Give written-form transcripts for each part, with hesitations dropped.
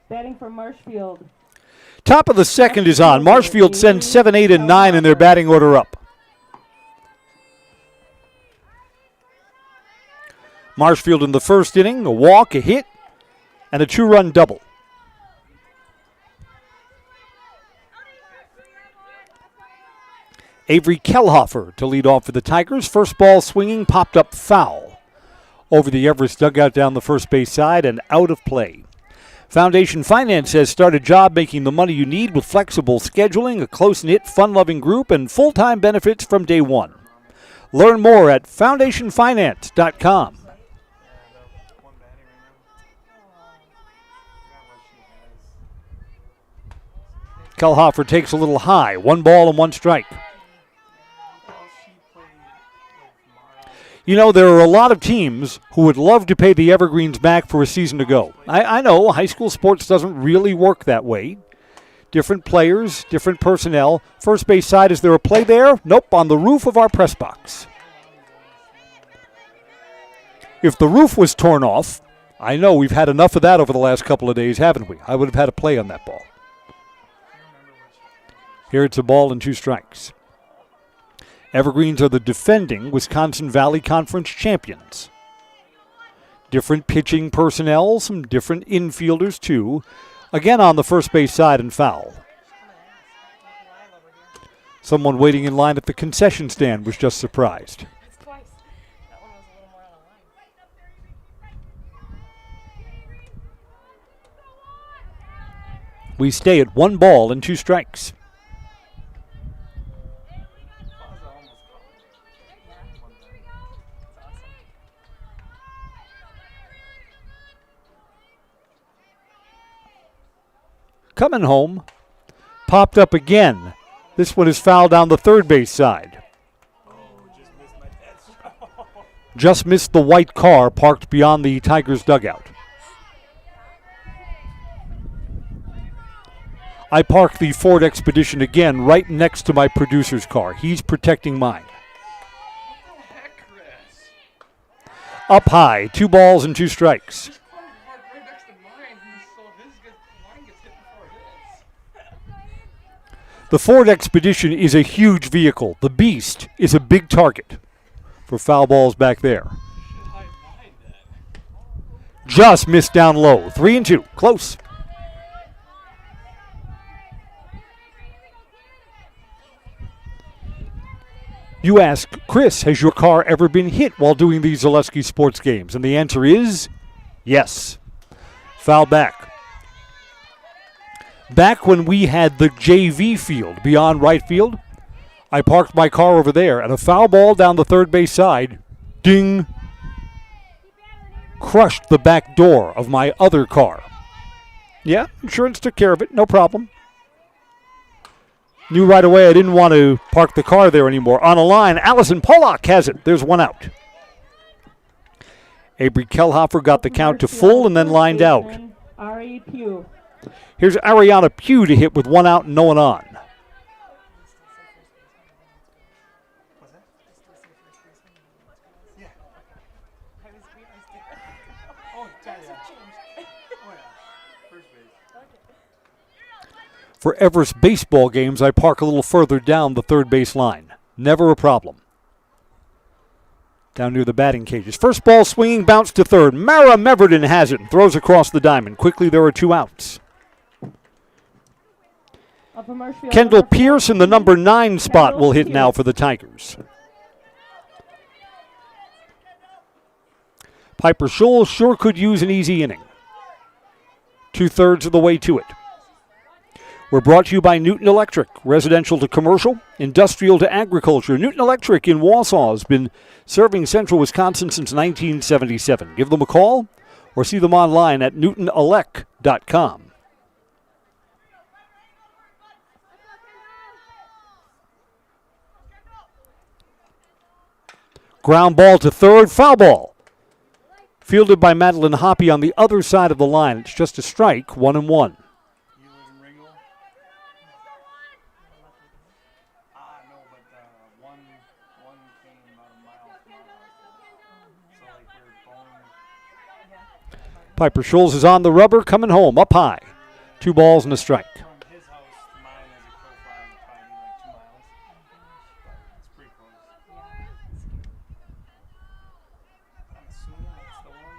Batting for Marshfield. Top of the second is on. Marshfield sends 7, 8, and 9 in their batting order up. Marshfield in the first inning, a walk, a hit, and a 2-run double. Avery Kellhofer to lead off for the Tigers. First ball swinging, popped up foul over the Everest dugout down the first base side and out of play. Foundation Finance says start a job making the money you need with flexible scheduling, a close-knit, fun-loving group, and full-time benefits from day one. Learn more at foundationfinance.com. Kellhofer takes a little high. 1 ball and 1 strike. You know, there are a lot of teams who would love to pay the Evergreens back for a season to go. I know high school sports doesn't really work that way. Different players, different personnel. First base side, is there a play there? Nope, on the roof of our press box. If the roof was torn off, I know we've had enough of that over the last couple of days, haven't we? I would have had a play on that ball. Here it's a ball and 2 strikes. Evergreens are the defending Wisconsin Valley Conference champions. Different pitching personnel, some different infielders too. Again on the first base side and foul. Someone waiting in line at the concession stand was just surprised. We stay at 1 ball and 2 strikes. Coming home, popped up again. This one is fouled down the third base side. Just missed the white car parked beyond the Tigers' dugout. I parked the Ford Expedition again right next to my producer's car. He's protecting mine. Up high, 2 balls and 2 strikes. The Ford Expedition is a huge vehicle. The Beast is a big target for foul balls back there. Just missed down low. 3 and 2. Close. You ask, Chris, has your car ever been hit while doing these Zaleski sports games? And the answer is yes. Foul back. Back when we had the JV field beyond right field, I parked my car over there, and a foul ball down the third base side, ding, crushed the back door of my other car. Yeah, insurance took care of it, no problem. Knew right away I didn't want to park the car there anymore. On a line, Allison Pollock has it. There's 1 out. Avery Kellhofer got the count to full and then lined out. Ari Pugh. Here's Ariana Pugh to hit with 1 out and no one on. For Everest baseball games, I park a little further down the third base line. Never a problem. Down near the batting cages. First ball swinging, bounce to third. Mara Meverden has it and throws across the diamond. Quickly, there are 2 outs. Kendall Pierce in the number 9 spot will hit now for the Tigers. Piper Scholl sure could use an easy inning. 2/3 of the way to it. We're brought to you by Newton Electric, residential to commercial, industrial to agriculture. Newton Electric in Wausau has been serving central Wisconsin since 1977. Give them a call or see them online at newtonelec.com. Ground ball to third, foul ball. Fielded by Madeline Hoppy on the other side of the line. It's just a strike, 1 and 1. Piper Scholes is on the rubber, coming home, up high. 2 balls and a strike. His house to mine as a crow fly would probably be like 2 miles. But it's pretty close. I'm assuming that's the one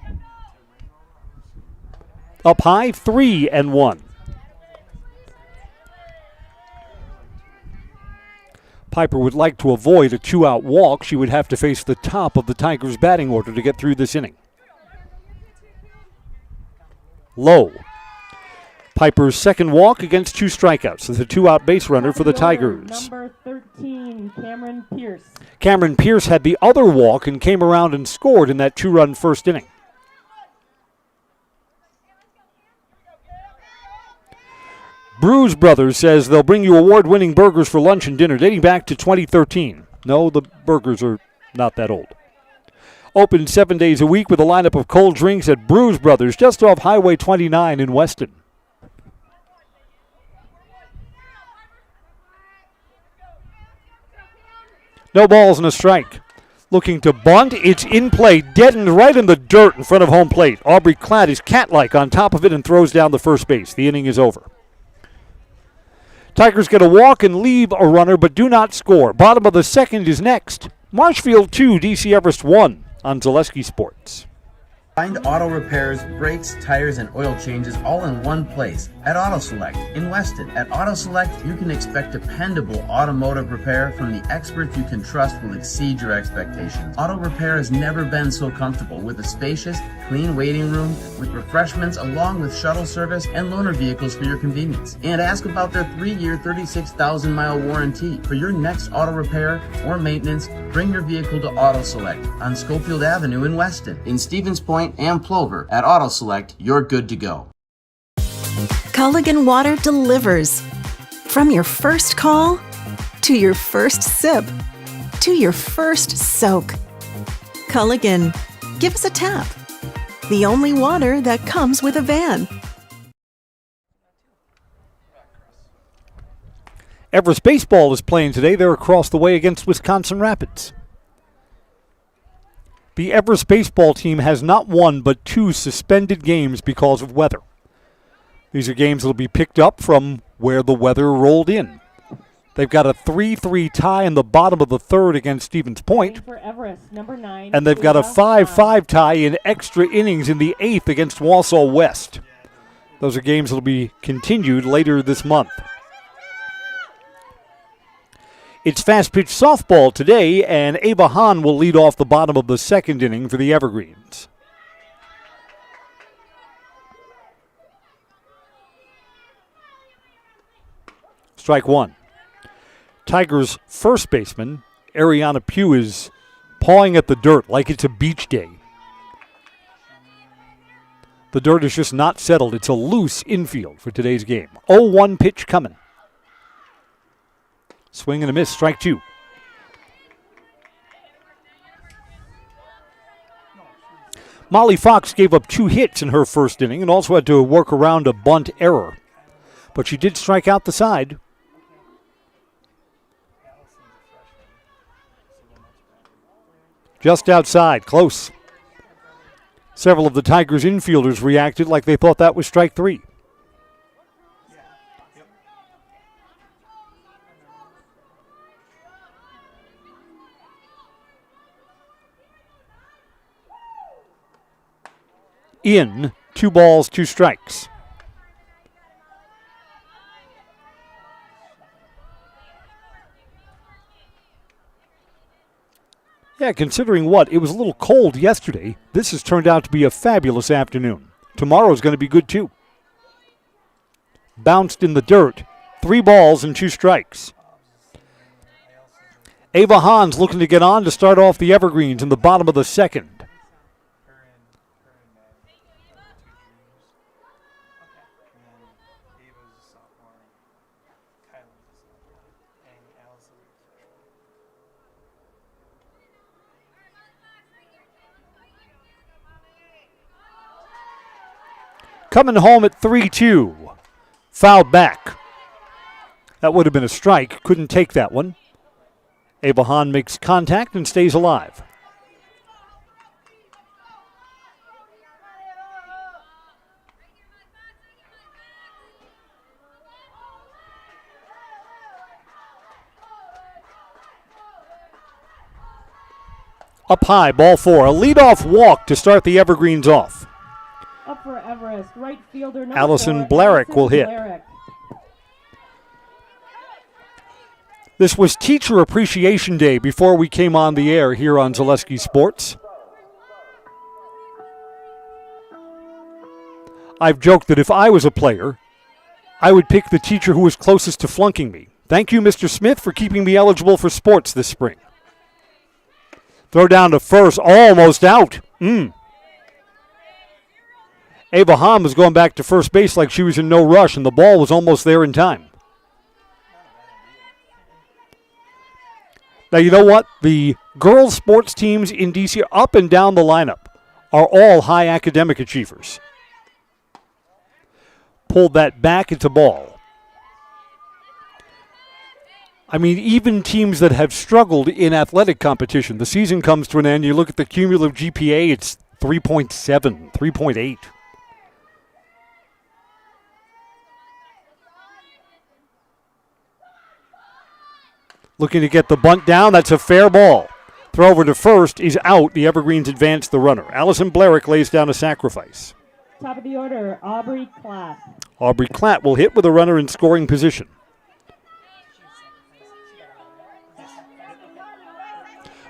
that got into Ringo. Up high, 3-1. Piper would like to avoid a 2-out walk. She would have to face the top of the Tigers' batting order to get through this inning. Low. Piper's second walk against 2 strikeouts. It's a 2-out base runner for the Tigers. Number 13, Cameron Pierce. Cameron Pierce had the other walk and came around and scored in that 2-run first inning. Brews Brothers says they'll bring you award-winning burgers for lunch and dinner dating back to 2013. No, the burgers are not that old. Open 7 days a week with a lineup of cold drinks at Brews Brothers just off Highway 29 in Weston. No balls and a strike. Looking to bunt. It's in play, deadened right in the dirt in front of home plate. Aubrey Klatt is cat-like on top of it and throws down the first base. The inning is over. Tigers get a walk and leave a runner, but do not score. Bottom of the second is next. Marshfield 2, DC Everest 1 on Zaleski Sports. Find auto repairs, brakes, tires, and oil changes all in one place at Auto Select in Weston. At Auto Select, you can expect dependable automotive repair from the experts you can trust will exceed your expectations. Auto repair has never been so comfortable with a spacious, clean waiting room with refreshments along with shuttle service and loaner vehicles for your convenience. And ask about their 3-year, 36,000-mile warranty. For your next auto repair or maintenance, bring your vehicle to Auto Select on Schofield Avenue in Weston. In Stevens Point and Plover, at Auto Select, you're good to go. Culligan Water delivers. From your first call, to your first sip, to your first soak. Culligan, give us a tap. The only water that comes with a van. Everest baseball is playing today. They're across the way against Wisconsin Rapids. The Everest baseball team has not won but 2 suspended games because of weather. These are games that will be picked up from where the weather rolled in. They've got a 3-3 tie in the bottom of the third against Stevens Point. For Everest, number 9. And they've got a 5-5 tie in extra innings in the 8th against Wausau West. Those are games that will be continued later this month. It's fast-pitch softball today, and Ava Hahn will lead off the bottom of the second inning for the Evergreens. Strike 1. Tigers' first baseman, Ariana Pugh, is pawing at the dirt like it's a beach day. The dirt is just not settled. It's a loose infield for today's game. 0-1 pitch coming. Swing and a miss, strike 2. Molly Fox gave up 2 hits in her first inning and also had to work around a bunt error. But she did strike out the side. Just outside, close. Several of the Tigers' infielders reacted like they thought that was strike 3. In, 2 balls, 2 strikes. Yeah, considering what? It was a little cold yesterday. This has turned out to be a fabulous afternoon. Tomorrow's going to be good too. Bounced in the dirt. 3 balls and 2 strikes. Ava Hahn's looking to get on to start off the Evergreens in the bottom of the second. Coming home at 3-2. Fouled back. That would have been a strike. Couldn't take that one. Ava Hahn makes contact and stays alive. Up high, ball 4. A leadoff walk to start the Evergreens off. Up for Everest, right fielder number Allison 4, Blarick Allison will hit. Blarick. This was Teacher Appreciation Day before we came on the air here on Zaleski Sports. I've joked that if I was a player, I would pick the teacher who was closest to flunking me. Thank you, Mr. Smith, for keeping me eligible for sports this spring. Throw down to first, almost out. Ava Hahn was going back to first base like she was in no rush, and the ball was almost there in time. Now, you know what? The girls' sports teams in D.C. up and down the lineup are all high academic achievers. Pulled that back into ball. I mean, even teams that have struggled in athletic competition, the season comes to an end, you look at the cumulative GPA, it's 3.7, 3.8. Looking to get the bunt down. That's a fair ball. Throw over to first is out. The Evergreens advance the runner. Allison Blarick lays down a sacrifice. Top of the order, Aubrey Clapp. Aubrey Klatt will hit with a runner in scoring position.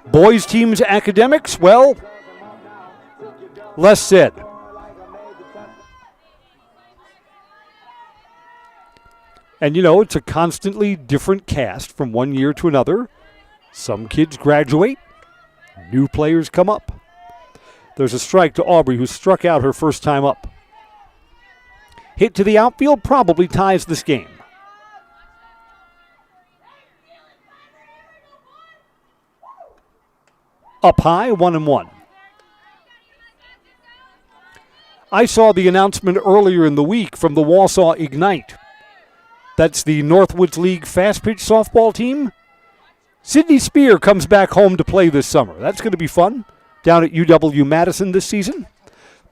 Boys team's academics, well, less said. And, you know, it's a constantly different cast from one year to another. Some kids graduate. New players come up. There's a strike to Aubrey, who struck out her first time up. Hit to the outfield probably ties this game. Up high, 1-1. I saw the announcement earlier in the week from the Wausau Ignite. That's the Northwoods League fast pitch softball team. Sydney Spear comes back home to play this summer. That's going to be fun down at UW-Madison this season.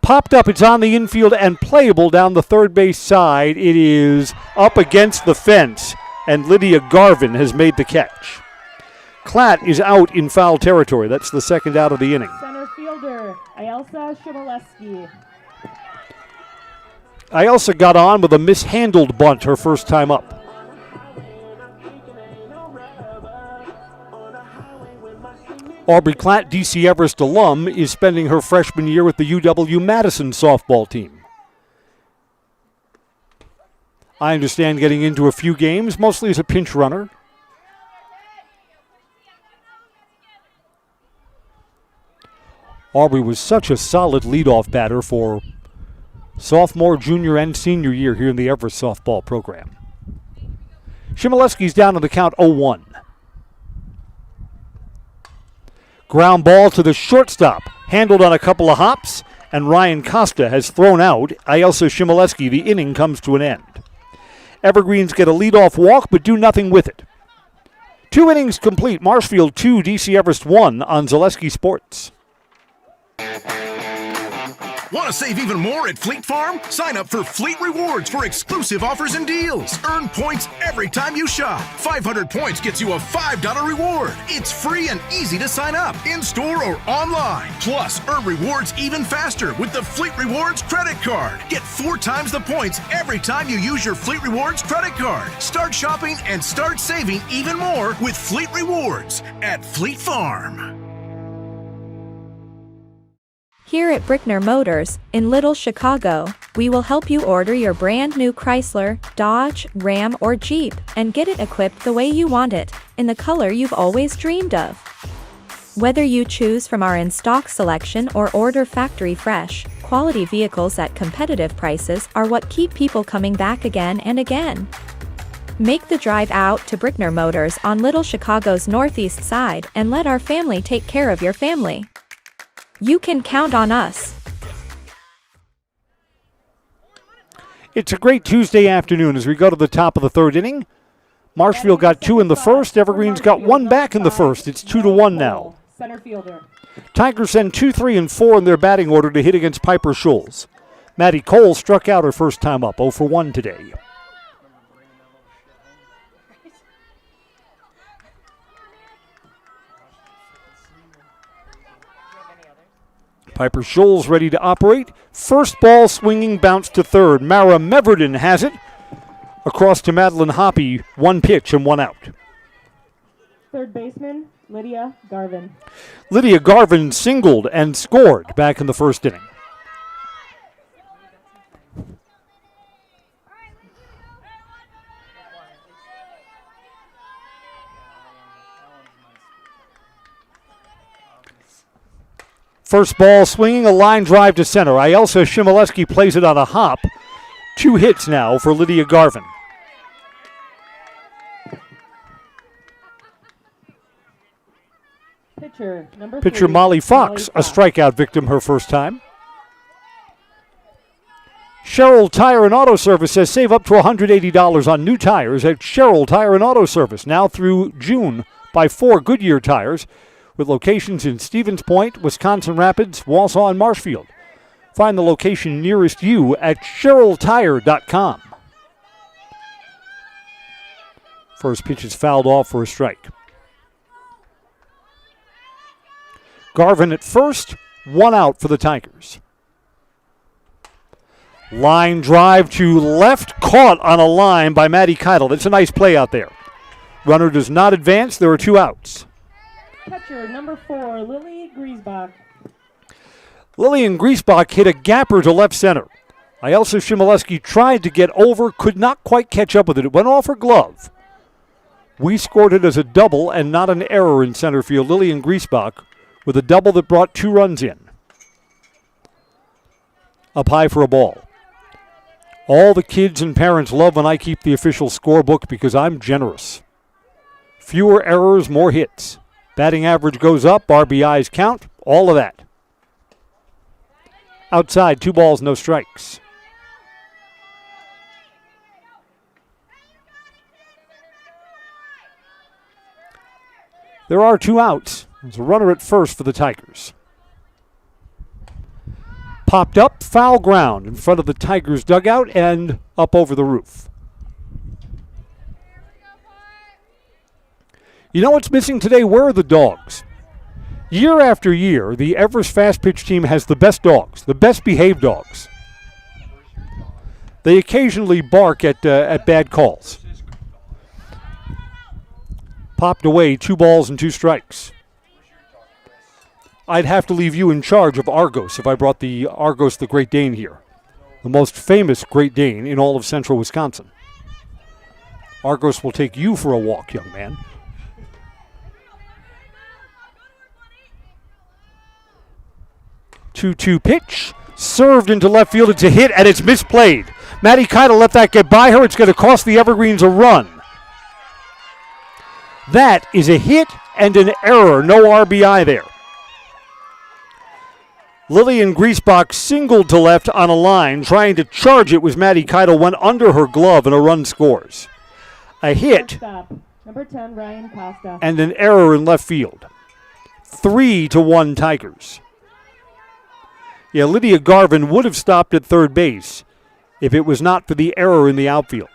Popped up, it's on the infield and playable down the third base side. It is up against the fence, and Lydia Garvin has made the catch. Klatt is out in foul territory. That's the second out of the inning. Center fielder, Ayelsa Shimoleski. Ayelsa got on with a mishandled bunt her first time up. Aubrey Klatt, DC Everest alum, is spending her freshman year with the UW-Madison softball team. I understand getting into a few games, mostly as a pinch runner. Aubrey was such a solid leadoff batter for sophomore, junior, and senior year here in the Everest softball program. Shimoleski's down on the count 0-1. Ground ball to the shortstop, handled on a couple of hops, and Ryan Costa has thrown out Ayelsa Shimoleski. The inning comes to an end. Evergreens get a leadoff walk, but do nothing with it. 2 innings complete. Marshfield 2, DC Everest 1 on Zaleski Sports. Want to save even more at Fleet Farm? Sign up for Fleet Rewards for exclusive offers and deals. Earn points every time you shop. 500 points gets you a $5 reward. It's free and easy to sign up, in-store or online. Plus, earn rewards even faster with the Fleet Rewards credit card. Get 4 times the points every time you use your Fleet Rewards credit card. Start shopping and start saving even more with Fleet Rewards at Fleet Farm. Here at Brickner Motors, in Little Chicago, we will help you order your brand new Chrysler, Dodge, Ram, or Jeep, and get it equipped the way you want it, in the color you've always dreamed of. Whether you choose from our in-stock selection or order factory fresh, quality vehicles at competitive prices are what keep people coming back again and again. Make the drive out to Brickner Motors on Little Chicago's northeast side and let our family take care of your family. You can count on us. It's a great Tuesday afternoon as we go to the top of the third inning. Marshfield got 2 in the first. Evergreens got 1 back in the first. It's 2-1 now. Center fielder. Tigers send 2, 3, and 4 in their batting order to hit against Piper Scholes. Maddie Cole struck out her first time up, 0 for 1 today. Piper Scholl's ready to operate. First ball swinging, bounce to third. Mara Meverden has it. Across to Madeline Hoppy, 1 pitch and 1 out. Third baseman, Lydia Garvin. Lydia Garvin singled and scored back in the first inning. First ball swinging, a line drive to center. Ielsa Shimoleski plays it on a hop. 2 hits now for Lydia Garvin. Pitcher, number Pitcher 3, Molly Fox, a strikeout victim her first time. Cheryl Tire and Auto Service says save up to $180 on new tires at Cheryl Tire and Auto Service. Now through June, buy 4 Goodyear tires with locations in Stevens Point, Wisconsin Rapids, Wausau, and Marshfield. Find the location nearest you at CherylTire.com. First pitch is fouled off for a strike. Garvin at first, 1 out for the Tigers. Line drive to left, caught on a line by Maddie Keitel. That's a nice play out there. Runner does not advance. There are 2 outs. Catcher, number 4, Lily Griesbach. Lillian Griesbach hit a gapper to left center. Ielsa Shimoleski tried to get over, could not quite catch up with it. It went off her glove. We scored it as a double and not an error in center field. Lillian Griesbach with a double that brought 2 runs in. Up high for a ball. All the kids and parents love when I keep the official scorebook because I'm generous. Fewer errors, more hits. Batting average goes up, RBIs count, all of that. Outside, 2 balls, no strikes. There are 2 outs. There's a runner at first for the Tigers. Popped up, foul ground in front of the Tigers dugout and up over the roof. You know what's missing today? Where are the dogs? Year after year, the Everest fast pitch team has the best dogs, the best behaved dogs. They occasionally bark at bad calls. Popped away, 2 balls and 2 strikes. I'd have to leave you in charge of Argos if I brought the Argos the Great Dane here. The most famous Great Dane in all of central Wisconsin. Argos will take you for a walk, young man. 2-2 pitch. Served into left field. It's a hit, and it's misplayed. Maddie Keitel let that get by her. It's going to cost the Evergreens a run. That is a hit and an error. No RBI there. Lillian Griesbach singled to left on a line. Trying to charge it was Maddie Keitel. Went under her glove, and a run scores. A hit. Stop. Number 10, Ryan Costa. And an error in left field. 3-1 Tigers. Yeah, Lydia Garvin would have stopped at third base if it was not for the error in the outfield.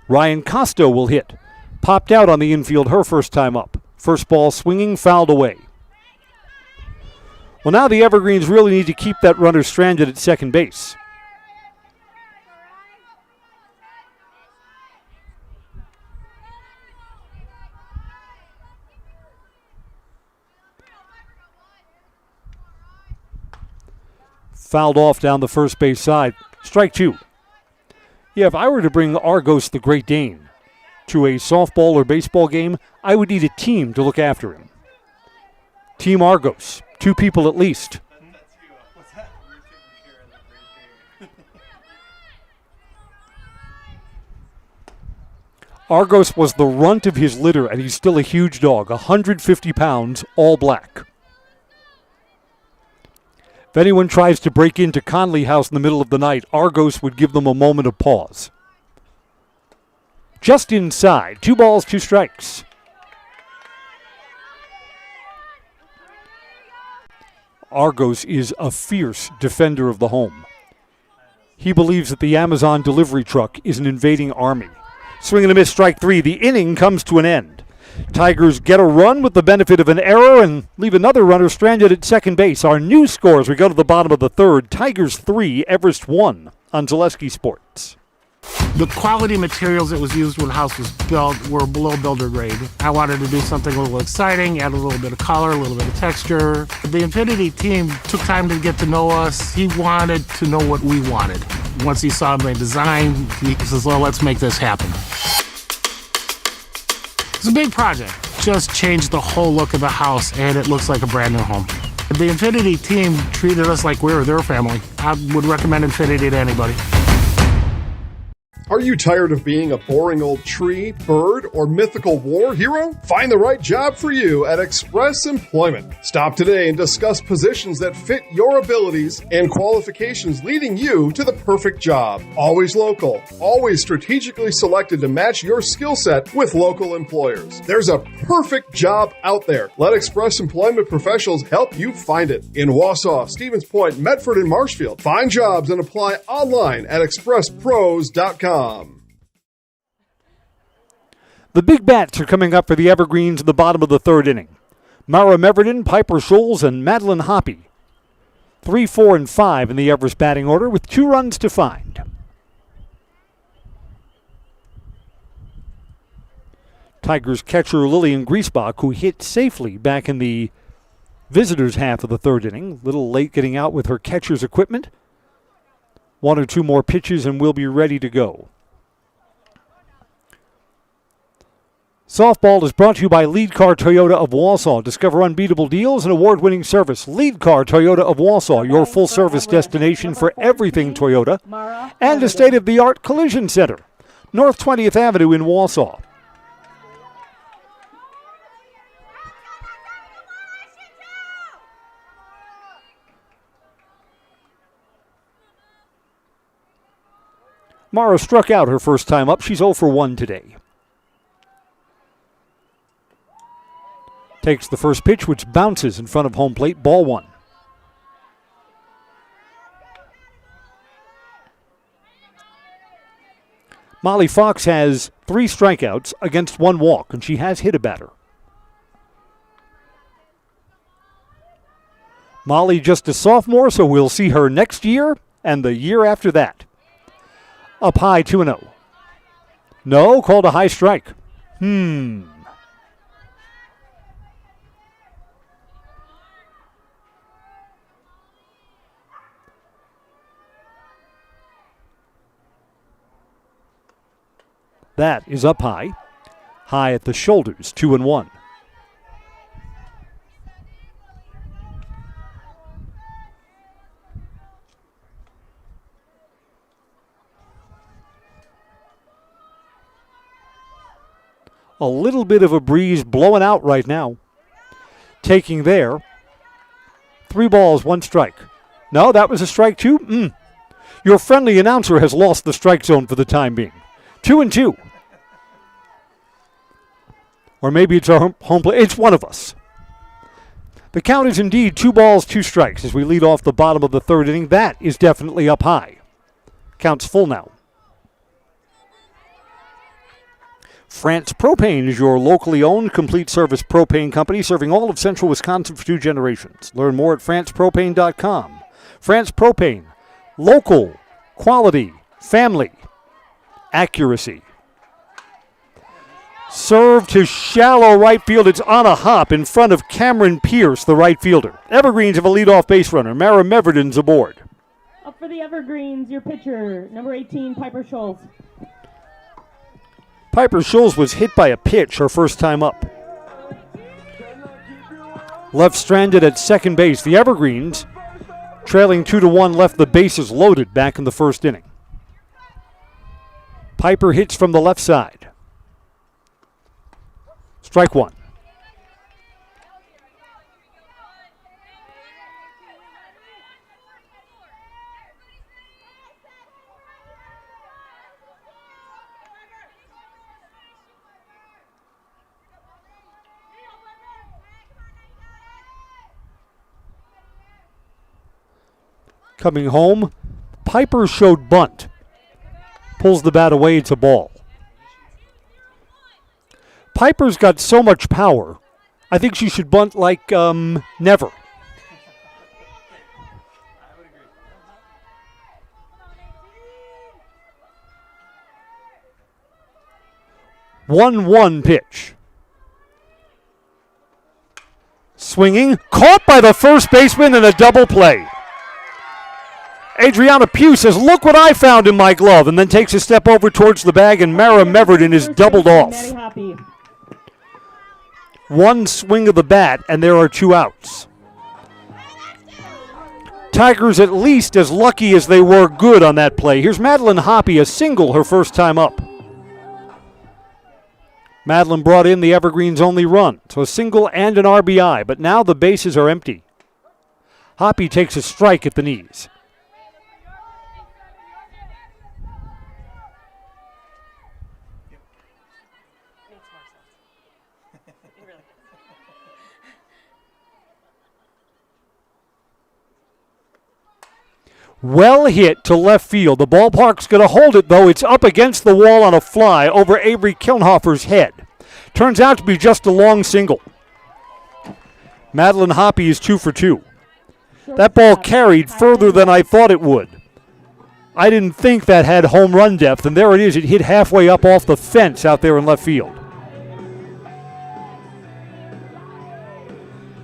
Ryan Costa will hit. Popped out on the infield her first time up. First ball swinging, fouled away. Well, now the Evergreens really need to keep that runner stranded at second base. Fouled off down the first base side. Strike 2. Yeah, if I were to bring Argos the Great Dane to a softball or baseball game, I would need a team to look after him. Team Argos. 2 people at least. Argos was the runt of his litter, and he's still a huge dog. 150 pounds, all black. If anyone tries to break into Conley House in the middle of the night, Argos would give them a moment of pause. Just inside. 2 balls, 2 strikes. Argos is a fierce defender of the home. He believes that the Amazon delivery truck is an invading army. Swing and a miss, strike 3. The inning comes to an end. Tigers get a run with the benefit of an error and leave another runner stranded at second base. Our new scores, we go to the bottom of the third. Tigers 3, Everest 1 on Zaleski Sports. The quality materials that was used when the house was built were below builder grade. I wanted to do something a little exciting, add a little bit of color, a little bit of texture. The Infinity team took time to get to know us. He wanted to know what we wanted. Once he saw my design, he says, well, let's make this happen. It's a big project. Just changed the whole look of the house, and it looks like a brand new home. The Infinity team treated us like we were their family. I would recommend Infinity to anybody. Are you tired of being a boring old tree, bird, or mythical war hero? Find the right job for you at Express Employment. Stop today and discuss positions that fit your abilities and qualifications, leading you to the perfect job. Always local, always strategically selected to match your skill set with local employers. There's a perfect job out there. Let Express Employment professionals help you find it. In Wausau, Stevens Point, Medford, and Marshfield. Find jobs and apply online at expresspros.com. The big bats are coming up for the Evergreens in the bottom of the third inning. Mara Meverden, Piper Scholes, and Madeline Hoppy. 3, 4, and 5 in the Everest batting order with 2 runs to find. Tigers catcher Lillian Griesbach, who hit safely back in the visitors' half of the third inning. A little late getting out with her catcher's equipment. 1 or 2 more pitches and we'll be ready to go. Softball is brought to you by Lead Car Toyota of Wausau. Discover unbeatable deals and award-winning service. Lead Car Toyota of Wausau, your full-service destination for everything Toyota, and a state-of-the-art collision center. North 20th Avenue in Wausau. Mara struck out her first time up. She's 0 for 1 today. Takes the first pitch, which bounces in front of home plate. Ball 1. Molly Fox has 3 strikeouts against 1 walk, and she has hit a batter. Molly just a sophomore, so we'll see her next year and the year after that. Up high, 2-0. No, called a high strike. That is up high. High at the shoulders, 2-1. A little bit of a breeze blowing out right now. Taking there. 3 balls, 1 strike. No, that was a strike too? Your friendly announcer has lost the strike zone for the time being. 2-2. Or maybe it's our home play. It's one of us. The count is indeed 2 balls, 2 strikes as we lead off the bottom of the third inning. That is definitely up high. Count's full now. France Propane is your locally owned complete service propane company serving all of central Wisconsin for 2 generations. Learn more at francepropane.com. France Propane. Local. Quality. Family. Accuracy. Serve to shallow right field. It's on a hop in front of Cameron Pierce, the right fielder. Evergreens have a leadoff base runner. Mara Meverden's aboard. Up for the Evergreens, your pitcher, number 18, Piper Scholes. Piper Scholes was hit by a pitch her first time up. Left stranded at second base. The Evergreens, trailing 2-1, left the bases loaded back in the first inning. Piper hits from the left side. Strike 1. Coming home, Piper showed bunt. Pulls the bat away, it's a ball. Piper's got so much power. I think she should bunt like never. I would agree. 1-1 pitch. Swinging, caught by the first baseman in a double play. Adriana Pugh says, "Look what I found in my glove," and then takes a step over towards the bag, and Mara Meverton is doubled off. Maddie Hoppy. One swing of the bat, and there are 2 outs. Tigers at least as lucky as they were good on that play. Here's Madeline Hoppy, a single her first time up. Madeline brought in the Evergreens' only run, so a single and an RBI, but now the bases are empty. Hoppy takes a strike at the knees. Well hit to left field. The ballpark's going to hold it, though. It's up against the wall on a fly over Avery Kilnhofer's head. Turns out to be just a long single. Madeline Hoppy is 2 for 2. That ball carried further than I thought it would. I didn't think that had home run depth, and there it is. It hit halfway up off the fence out there in left field.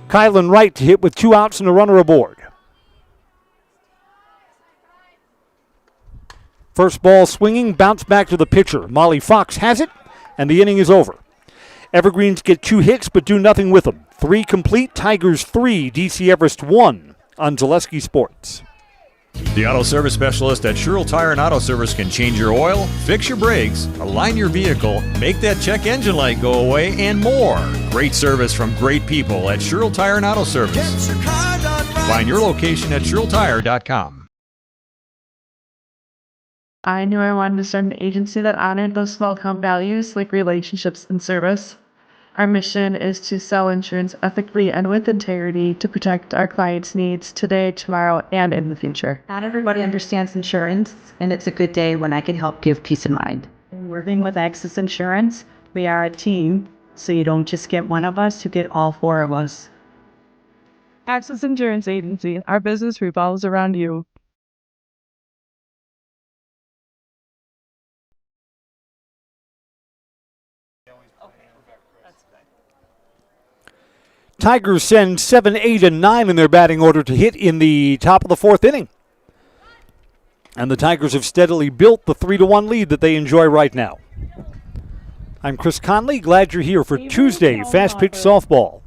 Kylan Wright to hit with 2 outs and a runner aboard. First ball swinging, bounce back to the pitcher. Molly Fox has it, and the inning is over. Evergreens get 2 hits, but do nothing with them. 3 complete, Tigers 3, DC Everest 1 on Zaleski Sports. The auto service specialist at Sherrill Tire and Auto Service can change your oil, fix your brakes, align your vehicle, make that check engine light go away, and more. Great service from great people at Sherrill Tire and Auto Service. Find your location at SherrillTire.com. I knew I wanted to start an agency that honored those small town values like relationships and service. Our mission is to sell insurance ethically and with integrity to protect our clients' needs today, tomorrow, and in the future. Not everybody understands insurance, and it's a good day when I can help give peace of mind. Working with Access Insurance, we are a team, so you don't just get one of us, you get all 4 of us. Access Insurance Agency, our business revolves around you. Tigers send 7, 8, and 9 in their batting order to hit in the top of the 4th inning. And the Tigers have steadily built the 3-1 lead that they enjoy right now. I'm Chris Conley. Glad you're here for Tuesday Fast Pitch Softball.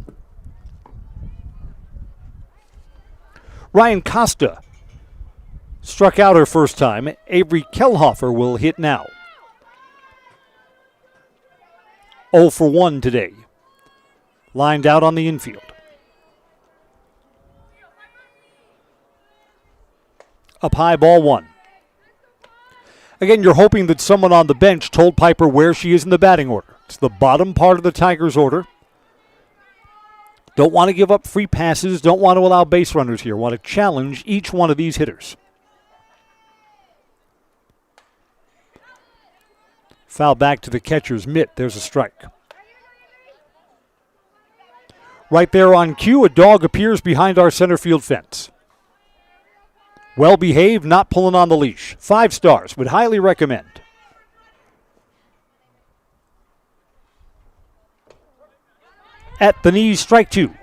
Ryan Costa struck out her first time. Avery Kelhofer will hit now. 0 for 1 today. Lined out on the infield. Up high, ball 1. Again, you're hoping that someone on the bench told Piper where she is in the batting order. It's the bottom part of the Tigers' order. Don't want to give up free passes, don't want to allow base runners here. Want to challenge each one of these hitters. Foul back to the catcher's mitt. There's a strike. Right there on cue, a dog appears behind our center field fence. Well behaved, not pulling on the leash. 5 stars, would highly recommend. At the knees, strike 2.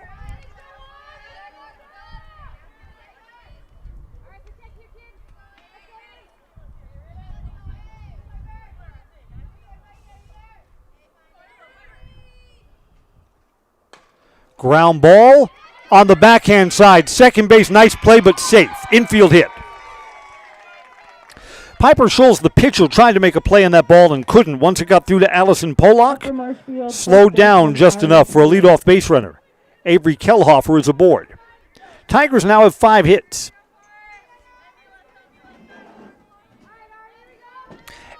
Ground ball on the backhand side. Second base, nice play, but safe. Infield hit. Piper Scholes, the pitcher, tried to make a play on that ball and couldn't. Once it got through to Allison Pollock, slowed down just enough for a leadoff base runner. Avery Kelhofer is aboard. Tigers now have 5 hits.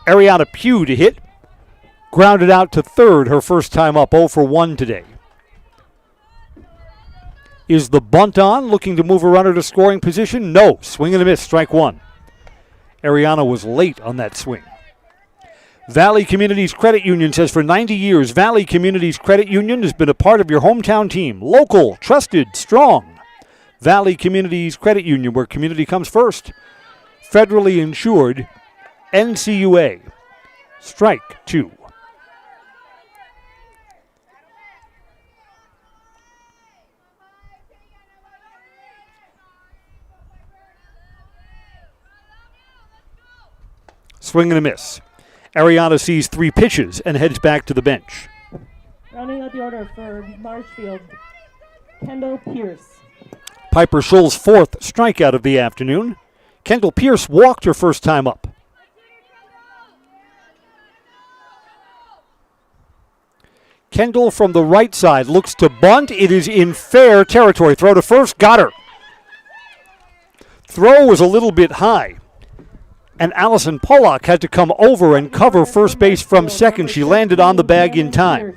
Ariana Pugh to hit. Grounded out to third her first time up, 0 for 1 today. Is the bunt on, looking to move a runner to scoring position? No. Swing and a miss, strike 1. Ariana was late on that swing. Valley Communities Credit Union says for 90 years, Valley Communities Credit Union has been a part of your hometown team. Local, trusted, strong. Valley Communities Credit Union, where community comes first. Federally insured, NCUA. Strike 2. Swing and a miss. Ariana sees 3 pitches and heads back to the bench. Rounding out the order for Marshfield, Kendall Pierce. Piper Scholl's 4th strikeout of the afternoon. Kendall Pierce walked her first time up. Kendall from the right side looks to bunt. It is in fair territory. Throw to first, got her. Throw was a little bit high. And Allison Pollock had to come over and cover first base from second. She landed on the bag in time.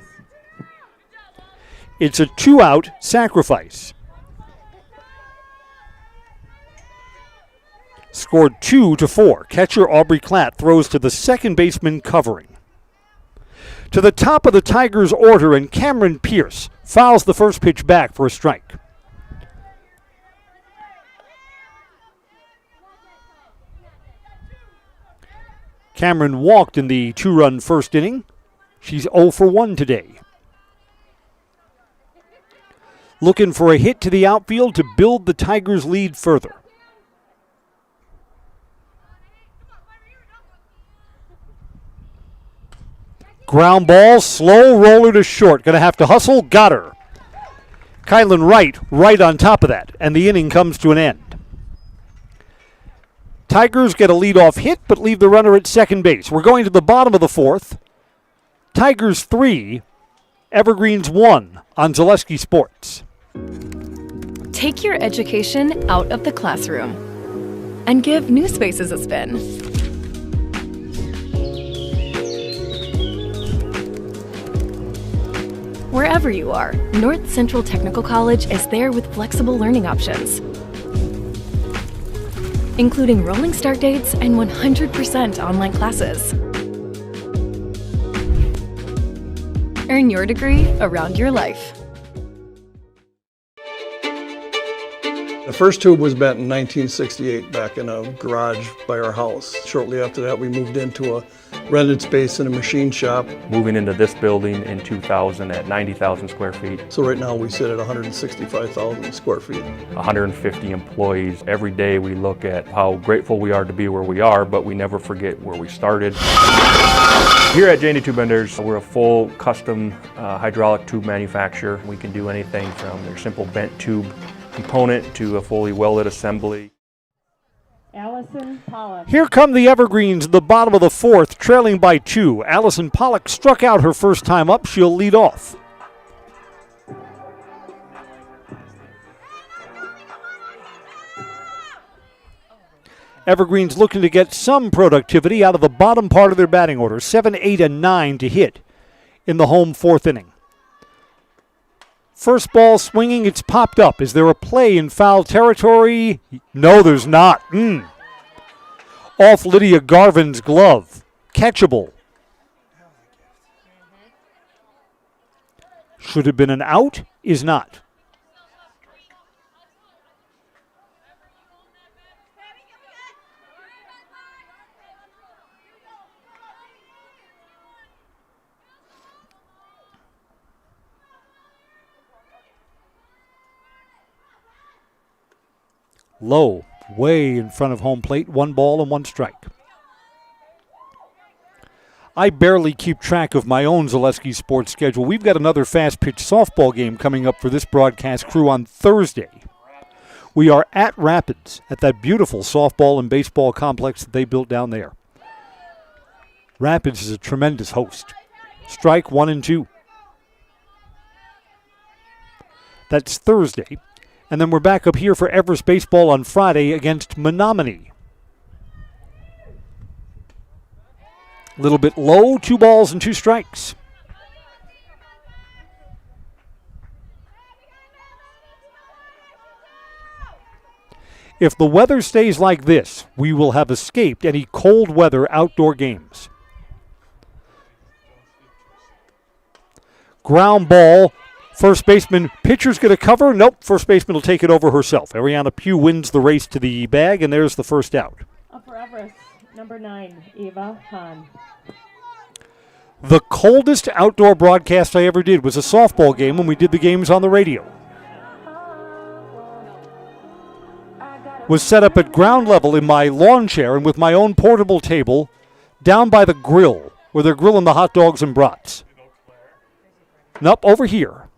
It's a 2-out sacrifice. Scored 2-4. Catcher Aubrey Klatt throws to the second baseman covering. To the top of the Tigers' order, and Cameron Pierce fouls the first pitch back for a strike. Cameron walked in the 2-run first inning. She's 0 for 1 today. Looking for a hit to the outfield to build the Tigers' lead further. Ground ball, slow roller to short. Going to have to hustle, got her. Kylan right on top of that, and the inning comes to an end. Tigers get a leadoff hit, but leave the runner at second base. We're going to the bottom of the 4th. Tigers 3, Evergreens 1 on Zaleski Sports. Take your education out of the classroom and give New Spaces a spin. Wherever you are, North Central Technical College is there with flexible learning options, including rolling start dates and 100% online classes. Earn your degree around your life. The first tube was bent in 1968 back in a garage by our house. Shortly after that, we moved into a rented space in a machine shop. Moving into this building in 2000 at 90,000 square feet. So right now we sit at 165,000 square feet. 150 employees. Every day we look at how grateful we are to be where we are, but we never forget where we started. Here at J&D Tube Benders, we're a full custom hydraulic tube manufacturer. We can do anything from their simple bent tube component to a fully welded assembly. Allison Pollock. Here come the Evergreens, the bottom of the 4th, trailing by 2. Allison Pollock struck out her first time up. She'll lead off. Evergreens looking to get some productivity out of the bottom part of their batting order. 7, 8, and 9 to hit in the home 4th inning. First ball swinging, it's popped up. Is there a play in foul territory? No, there's not. Off Lydia Garvin's glove. Catchable. Should have been an out, is not. Low, way in front of home plate, 1 ball and 1 strike. I barely keep track of my own Zaleski Sports schedule. We've got another fast-pitch softball game coming up for this broadcast crew on Thursday. We are at Rapids, at that beautiful softball and baseball complex that they built down there. Rapids is a tremendous host. Strike 1 and 2. That's Thursday. And then we're back up here for Everest baseball on Friday against Menominee. A little bit low, 2 balls and 2 strikes. If the weather stays like this, we will have escaped any cold weather outdoor games. Ground ball. First baseman, pitcher's going to cover. Nope, first baseman will take it over herself. Ariana Pugh wins the race to the bag, and there's the first out. Up for Everest, number 9, Ava Hahn. The coldest outdoor broadcast I ever did was a softball game when we did the games on the radio. Was set up at ground level in my lawn chair and with my own portable table down by the grill where they're grilling the hot dogs and brats. Nope, over here.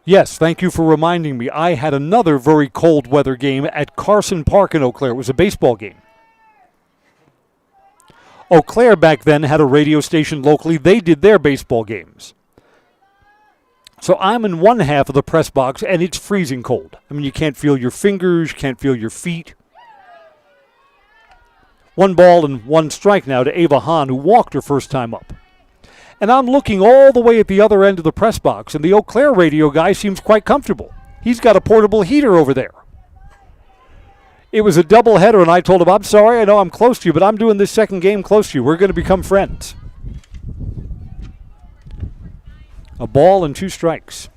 Yes, thank you for reminding me. I had another very cold weather game at Carson Park in Eau Claire. It was a baseball game. Eau Claire back then had a radio station locally. They did their baseball games. So I'm in one half of the press box, and it's freezing cold. I mean, you can't feel your fingers, you can't feel your feet. 1 ball and 1 strike now to Ava Hahn, who walked her first time up. And I'm looking all the way at the other end of the press box, and the Eau Claire radio guy seems quite comfortable. He's got a portable heater over there. It was a doubleheader, and I told him, I'm sorry, I know I'm close to you, but I'm doing this second game close to you. We're going to become friends. A ball and 2 strikes.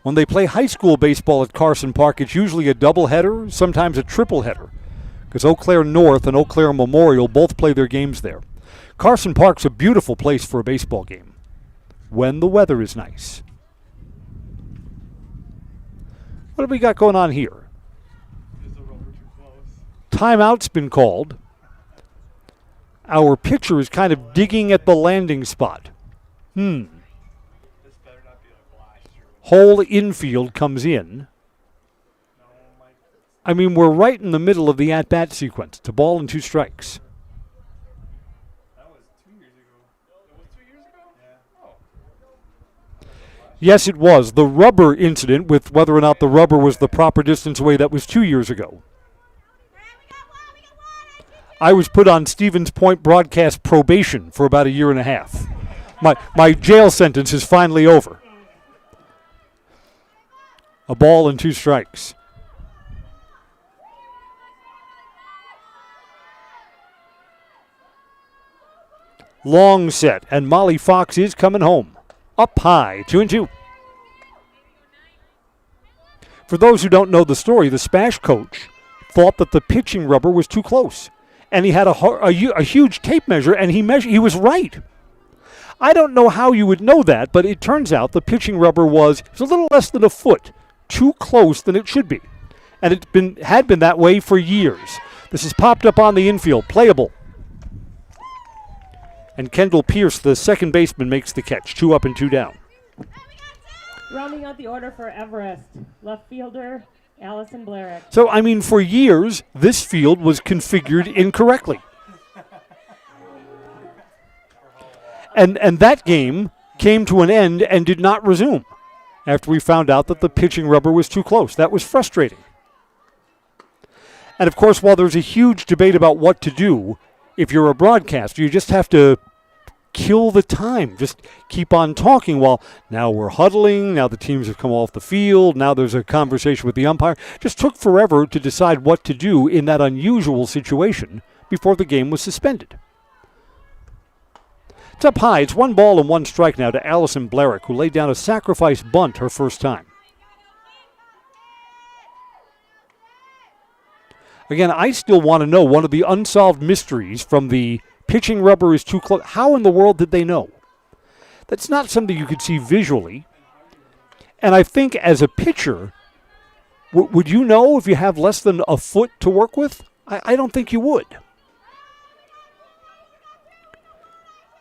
When they play high school baseball at Carson Park, it's usually a doubleheader, sometimes a tripleheader, because Eau Claire North and Eau Claire Memorial both play their games there. Carson Park's a beautiful place for a baseball game when the weather is nice. What have we got going on here? Timeout's been called. Our pitcher is kind of digging at the landing spot. Whole infield comes in. I mean, we're right in the middle of the at-bat sequence. It's a ball and 2 strikes. Yes, it was. The rubber incident with whether or not the rubber was the proper distance away, that was 2 years ago. I was put on Stevens Point broadcast probation for about 1.5 years. My jail sentence is finally over. A ball and 2 strikes. Long set, and Molly Fox is coming home. Up high, 2-2. For those who don't know the story, the Spash coach thought that the pitching rubber was too close. And he had a huge tape measure, and he was right. I don't know how you would know that, but it turns out the pitching rubber was a little less than a foot too close than it should be. And it had been that way for years. This is popped up on the infield, playable. And Kendall Pierce, the second baseman, makes the catch. 2 up and 2 down. Rounding out the order for Everest, left fielder Allison Blarick. So, I mean, for years, this field was configured incorrectly. And that game came to an end and did not resume after we found out that the pitching rubber was too close. That was frustrating. And, of course, while there's a huge debate about what to do, if you're a broadcaster, you just have to kill the time. Just keep on talking while now we're huddling, now the teams have come off the field, now there's a conversation with the umpire. Just took forever to decide what to do in that unusual situation before the game was suspended. It's up high. It's 1 ball and 1 strike now to Allison Blarick, who laid down a sacrifice bunt her first time. Again, I still want to know one of the unsolved mysteries from the pitching rubber is too close. How in the world did they know? That's not something you could see visually. And I think as a pitcher, would you know if you have less than a foot to work with? I don't think you would.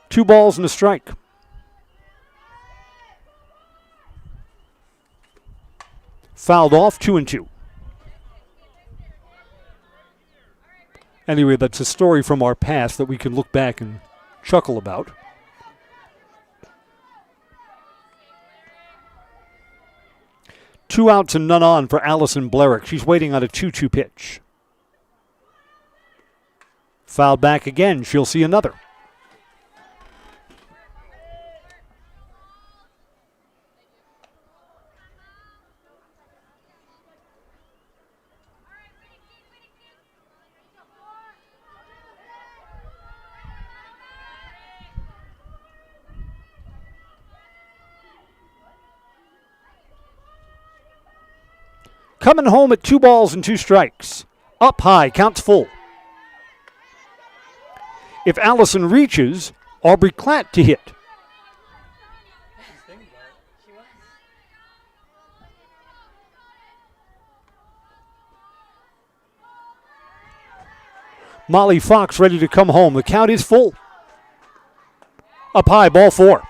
2 balls and a strike. Fouled off, 2-2. Anyway, that's a story from our past that we can look back and chuckle about. Two outs and none on for Allison Blarick. She's waiting on a 2-2 pitch. Fouled back again. She'll see another. Coming home at 2 balls and 2 strikes. Up high, counts full. If Allison reaches, Aubrey Klatt to hit. Molly Fox ready to come home. The count is full. Up high, ball 4.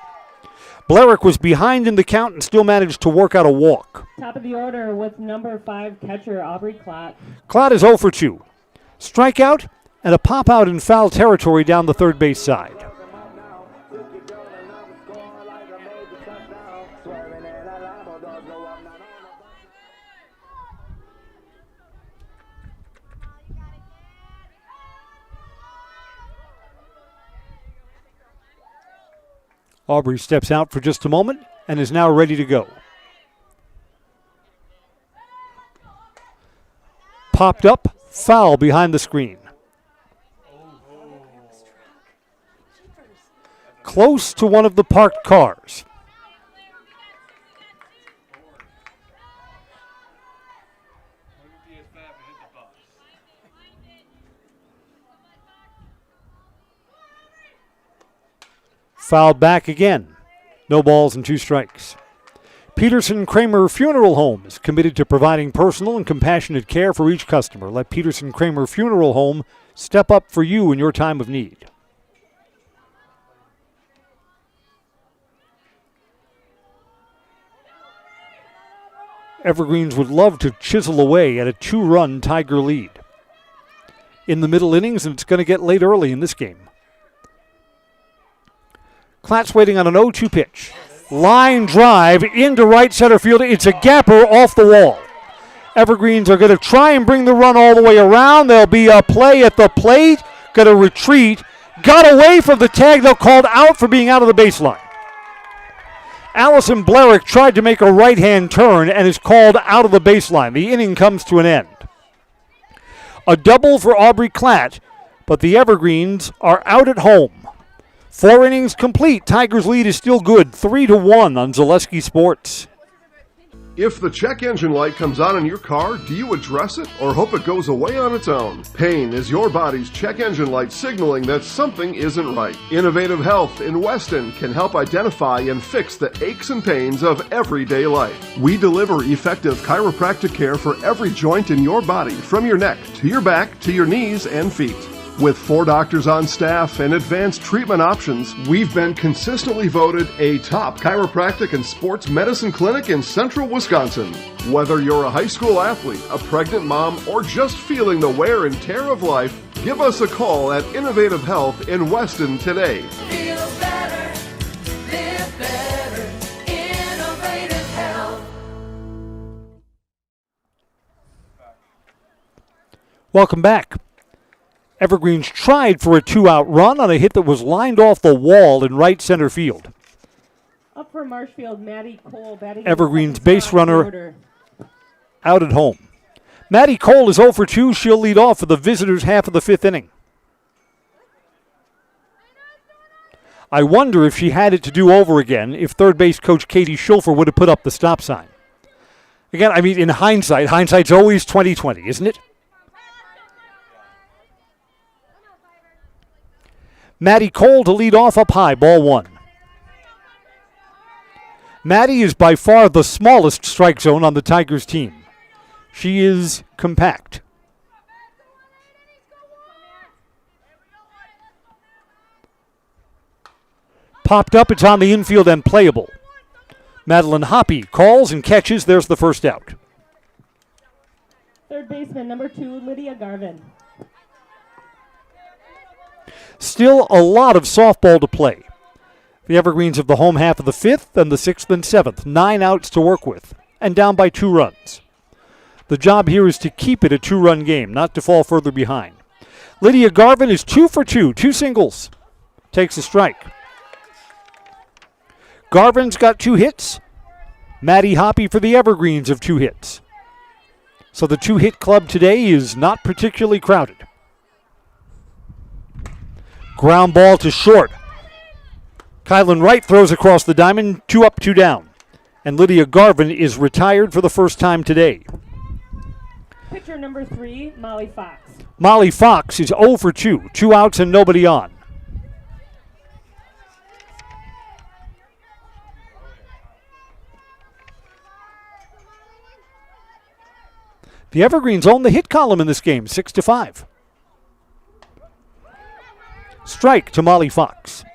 Blerick was behind in the count and still managed to work out a walk. Top of the order with number 5 catcher Aubrey Klatt. Klatt is 0 for 2. Strikeout and a pop out in foul territory down the third base side. Aubrey steps out for just a moment and is now ready to go. Popped up, foul behind the screen. Close to one of the parked cars. Fouled back again. No balls and 2 strikes. Peterson Kramer Funeral Home is committed to providing personal and compassionate care for each customer. Let Peterson Kramer Funeral Home step up for you in your time of need. Evergreens would love to chisel away at a 2-run Tiger lead. In the middle innings, and it's going to get late early in this game. Klatt's waiting on an 0-2 pitch. Line drive into right center field. It's a gapper off the wall. Evergreens are going to try and bring the run all the way around. There'll be a play at the plate. Going to retreat. Got away from the tag. They'll called out for being out of the baseline. Allison Blerick tried to make a right-hand turn and is called out of the baseline. The inning comes to an end. A double for Aubrey Klatt, but the Evergreens are out at home. 4 innings complete. Tigers' lead is still good, 3-1 on Zaleski Sports. If the check engine light comes on in your car, do you address it or hope it goes away on its own? Pain is your body's check engine light signaling that something isn't right. Innovative Health in Weston can help identify and fix the aches and pains of everyday life. We deliver effective chiropractic care for every joint in your body, from your neck to your back to your knees and feet. With 4 doctors on staff and advanced treatment options, we've been consistently voted a top chiropractic and sports medicine clinic in central Wisconsin. Whether you're a high school athlete, a pregnant mom, or just feeling the wear and tear of life, give us a call at Innovative Health in Weston today. Feel better, live better, Innovative Health. Welcome back. Evergreens tried for a 2-out run on a hit that was lined off the wall in right center field. Up for Marshfield, Maddie Cole. Evergreens base runner out at home. Maddie Cole is 0 for 2. She'll lead off for the visitors' half of the 5th inning. I wonder if she had it to do over again if third base coach Katie Schulfer would have put up the stop sign. Again, I mean, in hindsight's always 20/20, isn't it? Maddie Cole to lead off up high, ball 1. Maddie is by far the smallest strike zone on the Tigers team. She is compact. Popped up, it's on the infield and playable. Madeline Hoppy calls and catches. There's the first out. Third baseman, number 2, Lydia Garvin. Still a lot of softball to play. The Evergreens have the home half of the 5th and the 6th and 7th. 9 outs to work with and down by 2 runs. The job here is to keep it a 2-run game, not to fall further behind. Lydia Garvin is 2 for 2, 2 singles. Takes a strike. Garvin's got 2 hits. Maddie Hoppy for the Evergreens have 2 hits. So the 2-hit club today is not particularly crowded. Ground ball to short. Kylan Wright throws across the diamond, 2 up, 2 down. And Lydia Garvin is retired for the first time today. Pitcher number 3, Molly Fox. Molly Fox is 0 for 2. 2 outs and nobody on. The Evergreens own the hit column in this game, 6-5. Strike to Molly Fox.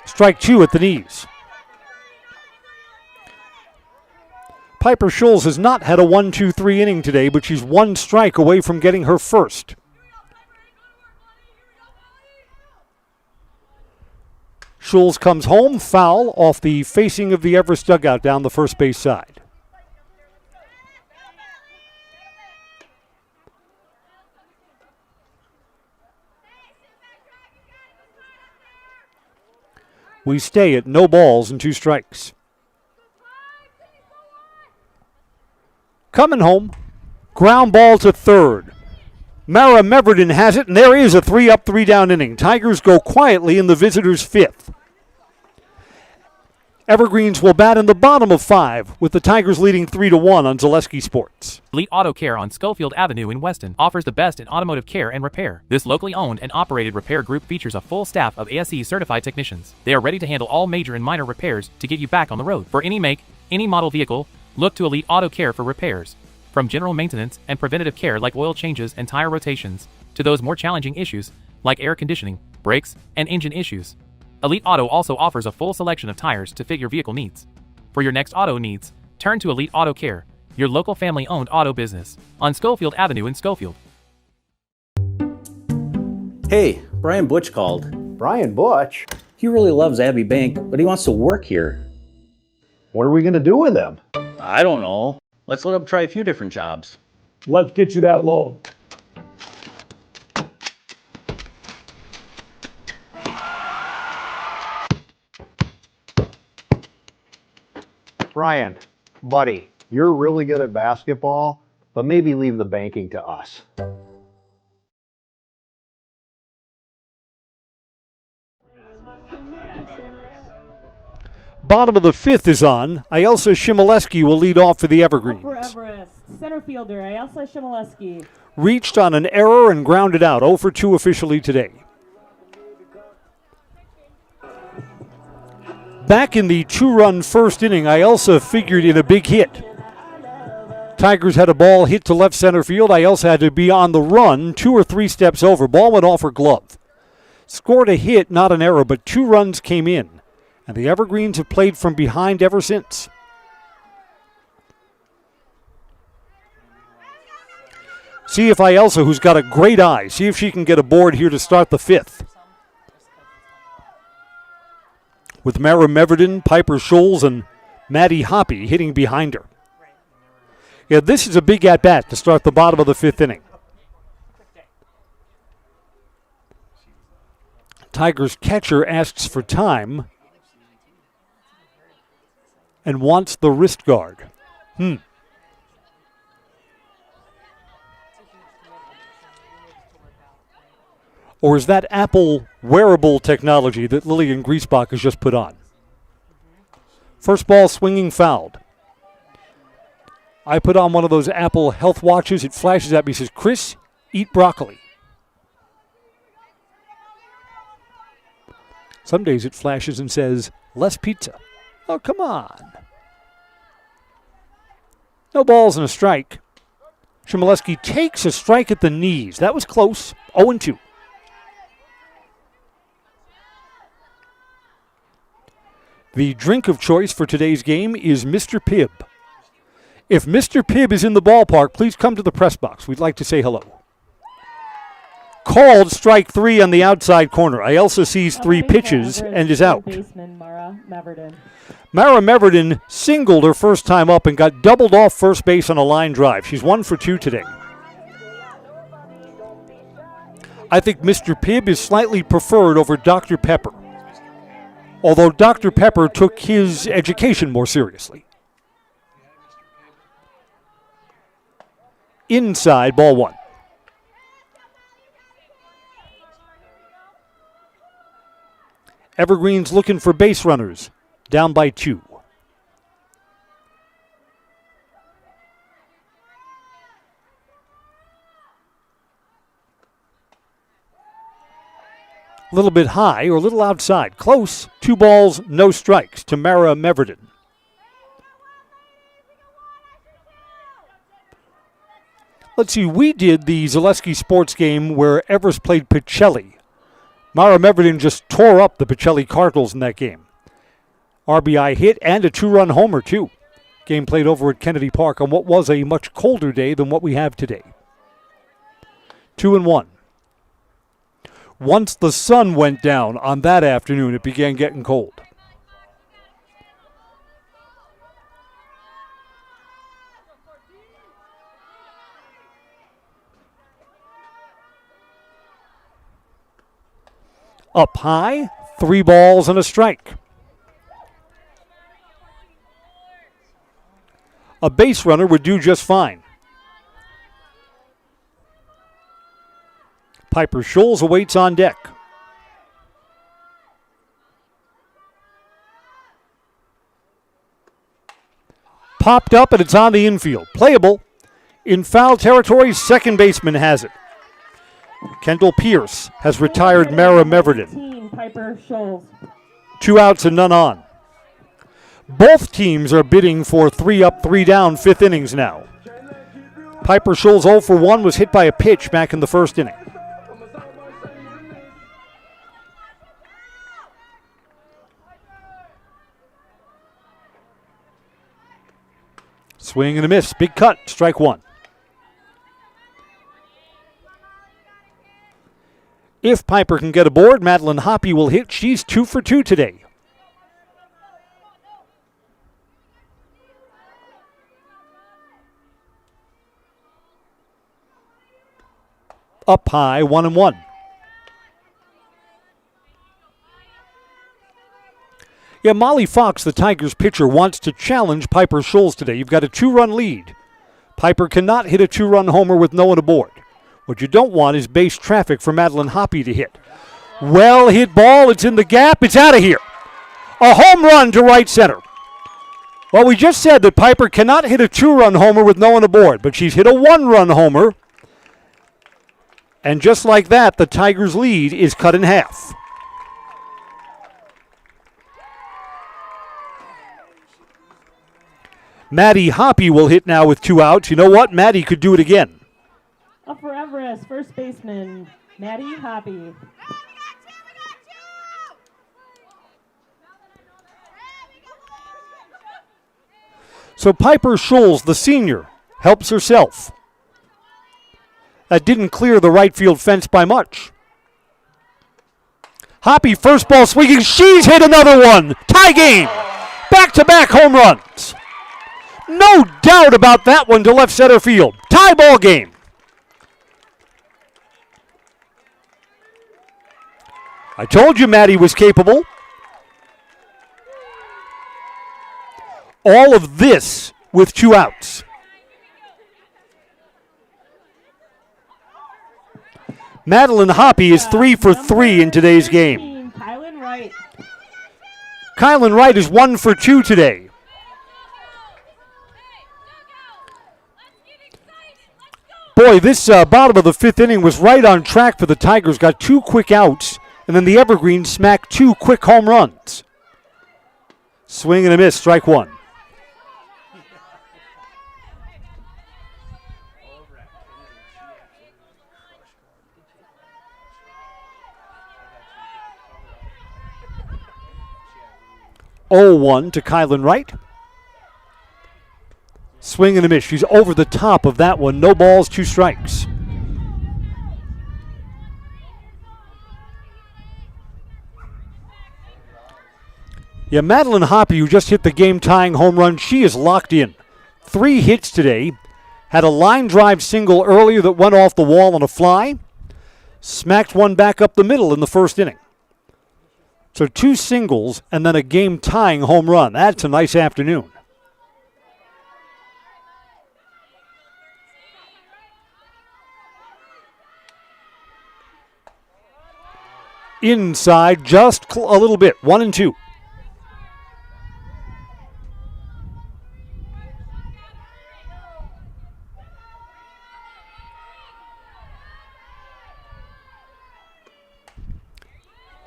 Strike 2 at the knees. Piper Schulz has not had a 1-2-3 inning today, but she's 1 strike away from getting her first. Schulz comes home, foul off the facing of the Everest dugout down the first base side. We stay at no balls and 2 strikes. Coming home, ground ball to third. Mara Meverden has it, and there is a 3-up, 3-down inning. Tigers go quietly in the visitors' 5th. Evergreens will bat in the bottom of 5, with the Tigers leading 3-1 on Zaleski Sports. Elite Auto Care on Schofield Avenue in Weston offers the best in automotive care and repair. This locally owned and operated repair group features a full staff of ASE certified technicians. They are ready to handle all major and minor repairs to get you back on the road. For any make, any model vehicle, look to Elite Auto Care for repairs. From general maintenance and preventative care like oil changes and tire rotations, to those more challenging issues like air conditioning, brakes, and engine issues. Elite Auto also offers a full selection of tires to fit your vehicle needs. For your next auto needs, turn to Elite Auto Care, your local family-owned auto business, on Schofield Avenue in Schofield. Hey, Brian Butch called. Brian Butch? He really loves Abbey Bank, but he wants to work here. What are we going to do with him? I don't know. Let's let him try a few different jobs. Let's get you that loan. Brian, buddy, you're really good at basketball, but maybe leave the banking to us. Bottom of the 5th is on. Ayelsa Shimoleski will lead off for the Evergreens. For Everest, center fielder Ayelsa Shimoleski. Reached on an error and grounded out. 0 for 2 officially today. Back in the 2-run first inning, Ayelsa figured in a big hit. Tigers had a ball hit to left center field. Ayelsa had to be on the run, 2 or 3 steps over. Ball went off her glove. Scored a hit, not an error, but 2 runs came in. And the Evergreens have played from behind ever since. See if Ayelsa, who's got a great eye, see if she can get aboard here to start the 5th. With Mara Meverden, Piper Schulz, and Maddie Hoppy hitting behind her. Yeah, this is a big at-bat to start the bottom of the 5th inning. Tigers catcher asks for time and wants the wrist guard. Or is that Apple wearable technology that Lillian Griesbach has just put on? First ball swinging fouled. I put on one of those Apple health watches. It flashes at me, says, Chris, eat broccoli. Some days it flashes and says, less pizza. Oh, come on. No balls and a strike. Shimoleski takes a strike at the knees. That was close. 0-2. The drink of choice for today's game is Mr. Pibb. If Mr. Pibb is in the ballpark, please come to the press box. We'd like to say hello. Called strike 3 on the outside corner. Ayelsa sees 3 pitches and is out. Baseman Mara Meverden. Mara Meverden singled her first time up and got doubled off first base on a line drive. She's 1 for 2 today. I think Mr. Pibb is slightly preferred over Dr. Pepper, although Dr. Pepper took his education more seriously. Inside, ball 1. Evergreen's looking for base runners, down by 2. A little bit high or a little outside. Close. 2 balls, no strikes to Mara Meverden. Let's see, we did the Zaleski Sports game where Everest played Pacelli. Mara Meverden just tore up the Pacelli Cardinals in that game. RBI hit and a 2-run homer, too. Game played over at Kennedy Park on what was a much colder day than what we have today. 2-1. Once the sun went down on that afternoon, it began getting cold. Up high, 3 balls and a strike. A base runner would do just fine. Piper Scholes awaits on deck. Popped up and it's on the infield. Playable. In foul territory, second baseman has it. Kendall Pierce has retired Mara Meverden. Piper Scholes. 2 outs and none on. Both teams are bidding for 3 up, 3 down, 5th innings now. Piper Scholes 0 for 1 was hit by a pitch back in the first inning. Swing and a miss. Big cut. Strike 1. If Piper can get aboard, Madeline Hoppy will hit. She's 2 for 2 today. Up high, 1-1. Yeah, Molly Fox, the Tigers pitcher, wants to challenge Piper Scholes today. You've got a 2-run lead. Piper cannot hit a 2-run homer with no one aboard. What you don't want is base traffic for Madeline Hoppy to hit. Well hit ball. It's in the gap. It's out of here. A home run to right center. Well, we just said that Piper cannot hit a 2-run homer with no one aboard, but she's hit a 1-run homer. And just like that, the Tigers' lead is cut in half. Maddie Hoppy will hit now with 2 outs. You know what? Maddie could do it again. Up for Everest, first baseman, Maddie Hoppy. So Piper Scholes, the senior, helps herself. That didn't clear the right field fence by much. Hoppy, first ball swinging. She's hit another one. Tie game. Back-to-back home runs. No doubt about that one to left center field. Tie ball game. I told you Maddie was capable. All of this with 2 outs. Madeline Hoppy is 3 for 3 in today's game. Kylan Wright is 1 for 2 today. Boy, this bottom of the 5th inning was right on track for the Tigers. Got 2 quick outs, and then the Evergreens smacked 2 quick home runs. Swing and a miss, strike 1. (0-1) to Kylan Wright. Swing and a miss. She's over the top of that one. No balls, 2 strikes. Yeah, Madeline Hoppy, who just hit the game-tying home run, she is locked in. 3 hits today. Had a line drive single earlier that went off the wall on a fly. Smacked one back up the middle in the first inning. So 2 singles and then a game-tying home run. That's a nice afternoon. Inside just a little bit. 1-2.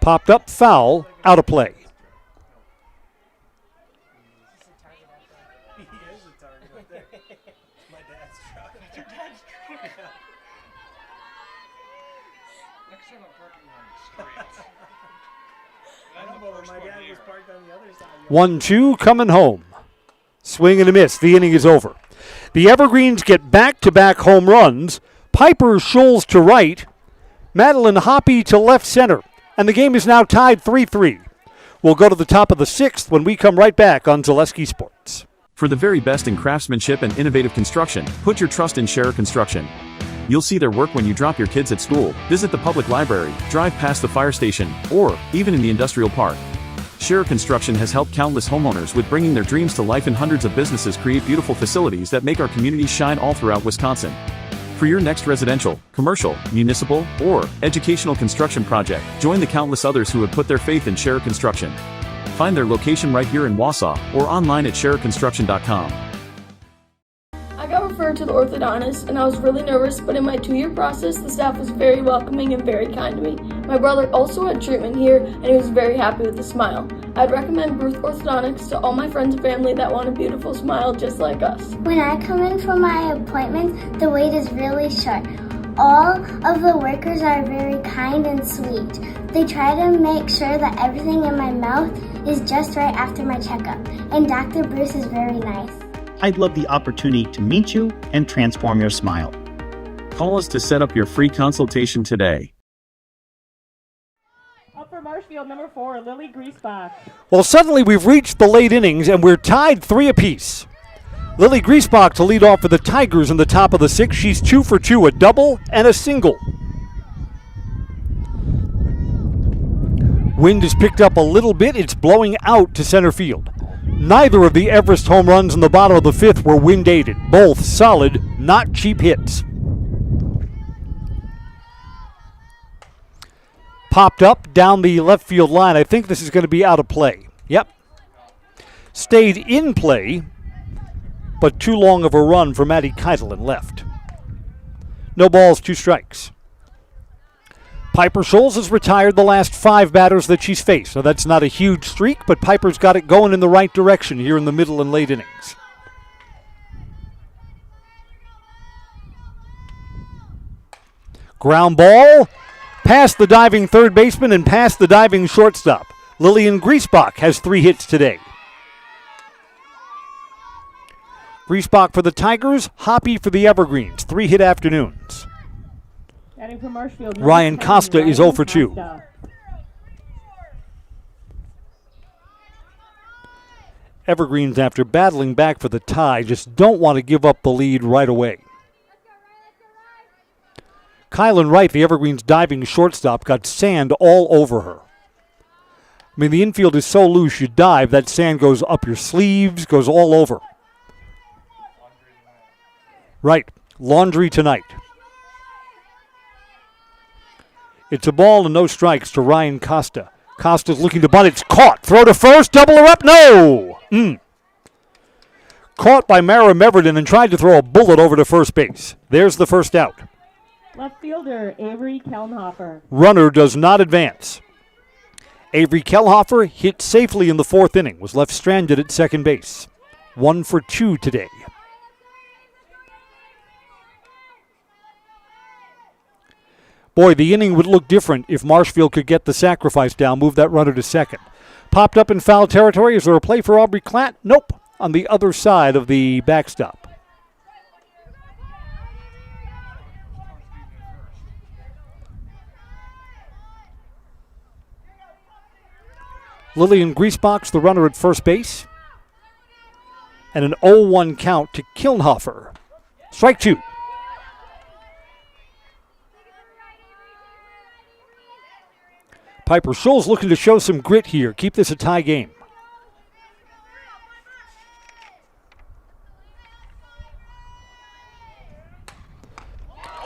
Popped up, foul, out of play. He is a target up there. My dad's truck. Your dad's truck? Yeah. Next time I'm parking on the street. I know, but my dad was parked on the other side. 1-2 coming home. Swing and a miss. The inning is over. The Evergreens get back-to-back home runs. Piper Scholes to right. Madeline Hoppy to left center. And the game is now tied 3-3. We'll go to the top of the 6th when we come right back on Zaleski Sports. For the very best in craftsmanship and innovative construction, put your trust in Scherer Construction. You'll see their work when you drop your kids at school, visit the public library, drive past the fire station, or even in the industrial park. Scherer Construction has helped countless homeowners with bringing their dreams to life, and hundreds of businesses create beautiful facilities that make our communities shine all throughout Wisconsin. For your next residential, commercial, municipal, or educational construction project, join the countless others who have put their faith in Scherer Construction. Find their location right here in Wausau or online at schererconstruction.com. I got referred to the orthodontist and I was really nervous, but in my 2-year process, the staff was very welcoming and very kind to me. My brother also had treatment here and he was very happy with a smile. I'd recommend Bruce Orthodontics to all my friends and family that want a beautiful smile just like us. When I come in for my appointment, the wait is really short. All of the workers are very kind and sweet. They try to make sure that everything in my mouth is just right after my checkup, and Dr. Bruce is very nice. I'd love the opportunity to meet you and transform your smile. Call us to set up your free consultation today. Up for Marshfield, number 4, Lily Griesbach. Well, suddenly we've reached the late innings and we're tied 3 apiece. Lily Griesbach to lead off for the Tigers in the top of the 6th. She's 2 for 2, a double and a single. Wind has picked up a little bit. It's blowing out to center field. Neither of the Everest home runs in the bottom of the 5th were wind-aided. Both solid, not cheap hits. Popped up down the left field line. I think this is going to be out of play. Yep. Stayed in play, but too long of a run for Maddie Keitel and left. No balls, 2 strikes. Piper Scholes has retired the last 5 batters that she's faced. Now that's not a huge streak, but Piper's got it going in the right direction here in the middle and late innings. Ground ball, past the diving third baseman and past the diving shortstop. Lillian Griesbach has 3 hits today. Griesbach for the Tigers, Hoppy for the Evergreens. 3-hit afternoons. Batting for Marshfield, Ryan Costa is 0 for 2. Evergreens, after battling back for the tie, just don't want to give up the lead right away. Kylan Wright, the Evergreens diving shortstop, got sand all over her. I mean, the infield is so loose, you dive, that sand goes up your sleeves, goes all over. Right, laundry tonight. It's a ball and no strikes to Ryan Costa. Costa's looking to bunt. It's caught. Throw to first. Double her up. No! Caught by Mara Meverden and tried to throw a bullet over to first base. There's the first out. Left fielder, Avery Kelnhofer. Runner does not advance. Avery Kelhofer hit safely in the 4th inning. Was left stranded at second base. 1 for 2 today. Boy, the inning would look different if Marshfield could get the sacrifice down, move that runner to second. Popped up in foul territory. Is there a play for Aubrey Klatt? Nope. On the other side of the backstop. Lillian Griesbach's the runner at first base. And an 0-1 count to Kilnhofer. Strike 2. Piper Scholes looking to show some grit here. Keep this a tie game.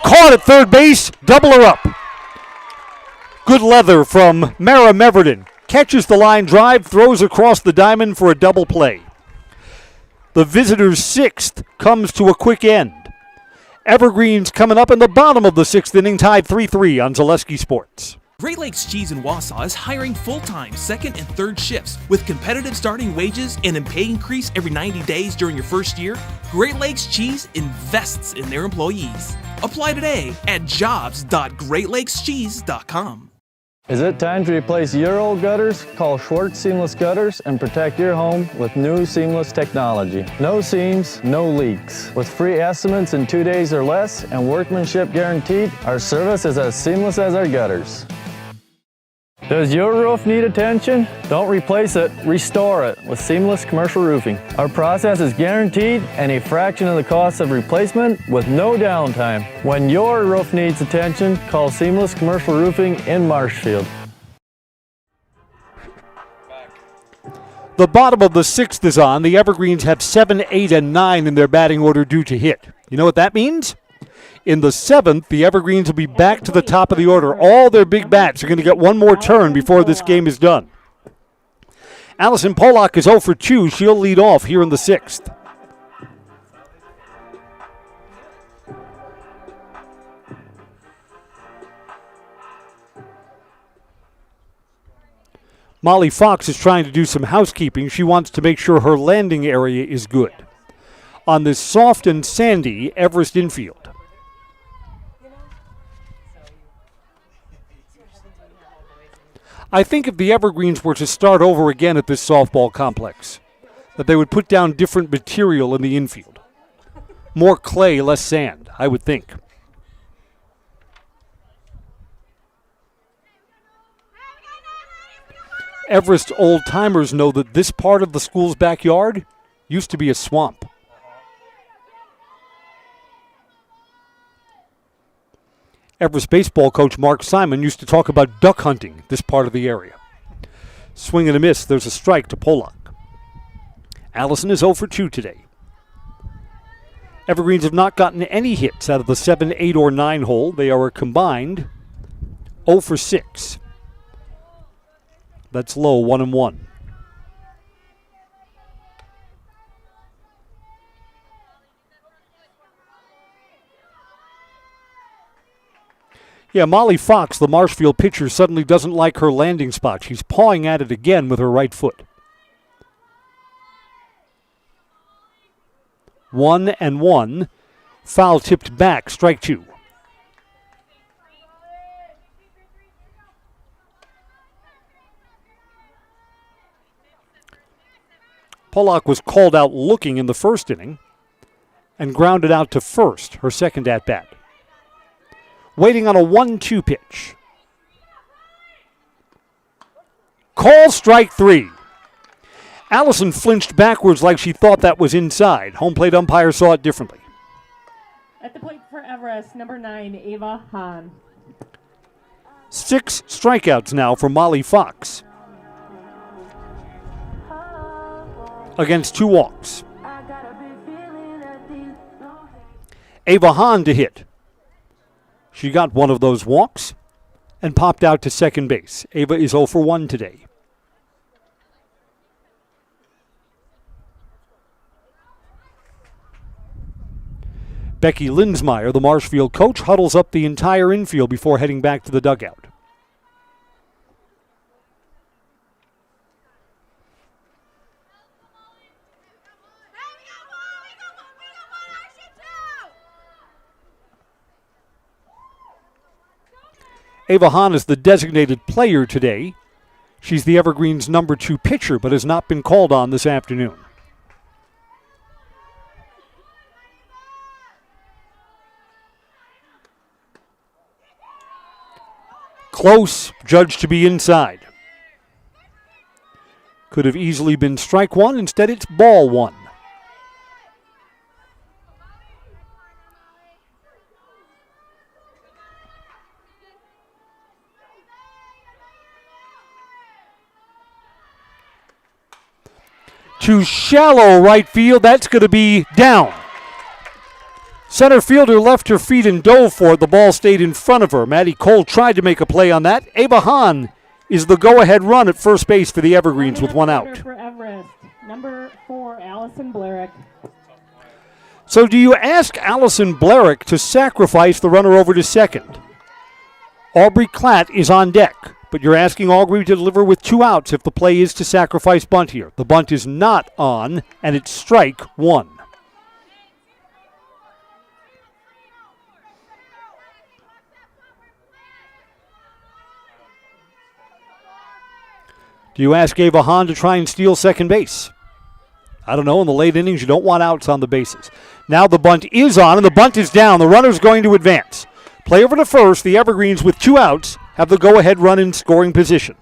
Caught at third base. Double her up. Good leather from Mara Meverden. Catches the line drive, throws across the diamond for a double play. The visitors' sixth comes to a quick end. Evergreen's coming up in the bottom of the sixth inning, tied 3-3 on Zaleski Sports. Great Lakes Cheese in Wausau is hiring full-time second and third shifts with competitive starting wages and a pay increase every 90 days during your first year. Great Lakes Cheese invests in their employees. Apply today at jobs.greatlakescheese.com. Is it time to replace your old gutters? Call Schwartz Seamless Gutters and protect your home with new seamless technology. No seams, no leaks. With free estimates in 2 days or less and workmanship guaranteed, our service is as seamless as our gutters. Does your roof need attention? Don't replace it, restore it with Seamless Commercial Roofing. Our process is guaranteed and a fraction of the cost of replacement with no downtime. When your roof needs attention, call Seamless Commercial Roofing in Marshfield. The bottom of the sixth is on. The Evergreens have 7, 8, and 9 in their batting order due to hit. You know what that means? In the seventh, the Evergreens will be back to the top of the order. All their big bats are going to get one more turn before this game is done. Allison Pollock is 0 for 2. She'll lead off here in the sixth. Molly Fox is trying to do some housekeeping. She wants to make sure her landing area is good on this soft and sandy Everest infield. I think if the Evergreens were to start over again at this softball complex, that they would put down different material in the infield. More clay, less sand, I would think. Everest old-timers know that this part of the school's backyard used to be a swamp. Everest baseball coach Mark Simon used to talk about duck hunting this part of the area. Swing and a miss. There's a strike to Pollock. Allison is 0 for 2 today. Evergreens have not gotten any hits out of the 7, 8, or 9 hole. They are a combined 0 for 6. That's low, 1-1. Yeah, Molly Fox, the Marshfield pitcher, suddenly doesn't like her landing spot. She's pawing at it again with her right foot. 1-1. Foul tipped back, strike 2. Pollock was called out looking in the first inning and grounded out to first, her second at-bat. Waiting on a 1-2 pitch. Call strike 3. Allison flinched backwards like she thought that was inside. Home plate umpire saw it differently. At the plate for Everest, number 9, Ava Hahn. 6 strikeouts now for Molly Fox against 2 walks. Ava Hahn to hit. She got one of those walks and popped out to second base. Ava is 0 for 1 today. Becky Linsmeyer, the Marshfield coach, huddles up the entire infield before heading back to the dugout. Ava Hahn is the designated player today. She's the Evergreens' number 2 pitcher, but has not been called on this afternoon. Close, judged to be inside. Could have easily been strike 1. Instead, it's ball 1. To shallow right field. That's going to be down. Center fielder left her feet and dove for it. The ball stayed in front of her. Maddie Cole tried to make a play on that. Ava Hahn is the go-ahead run at first base for the Evergreens with one out. For Everest, number 4, Allison Blarick. So do you ask Allison Blarick to sacrifice the runner over to second? Aubrey Klatt is on deck, but you're asking Aubrey to deliver with 2 outs if the play is to sacrifice bunt here. The bunt is not on, and it's strike 1. Do you ask Ava Hahn to try and steal second base? I don't know. In the late innings, you don't want outs on the bases. Now the bunt is on, and the bunt is down. The runner's going to advance. Play over to first. The Evergreens, with 2 outs, have the go-ahead run in scoring position.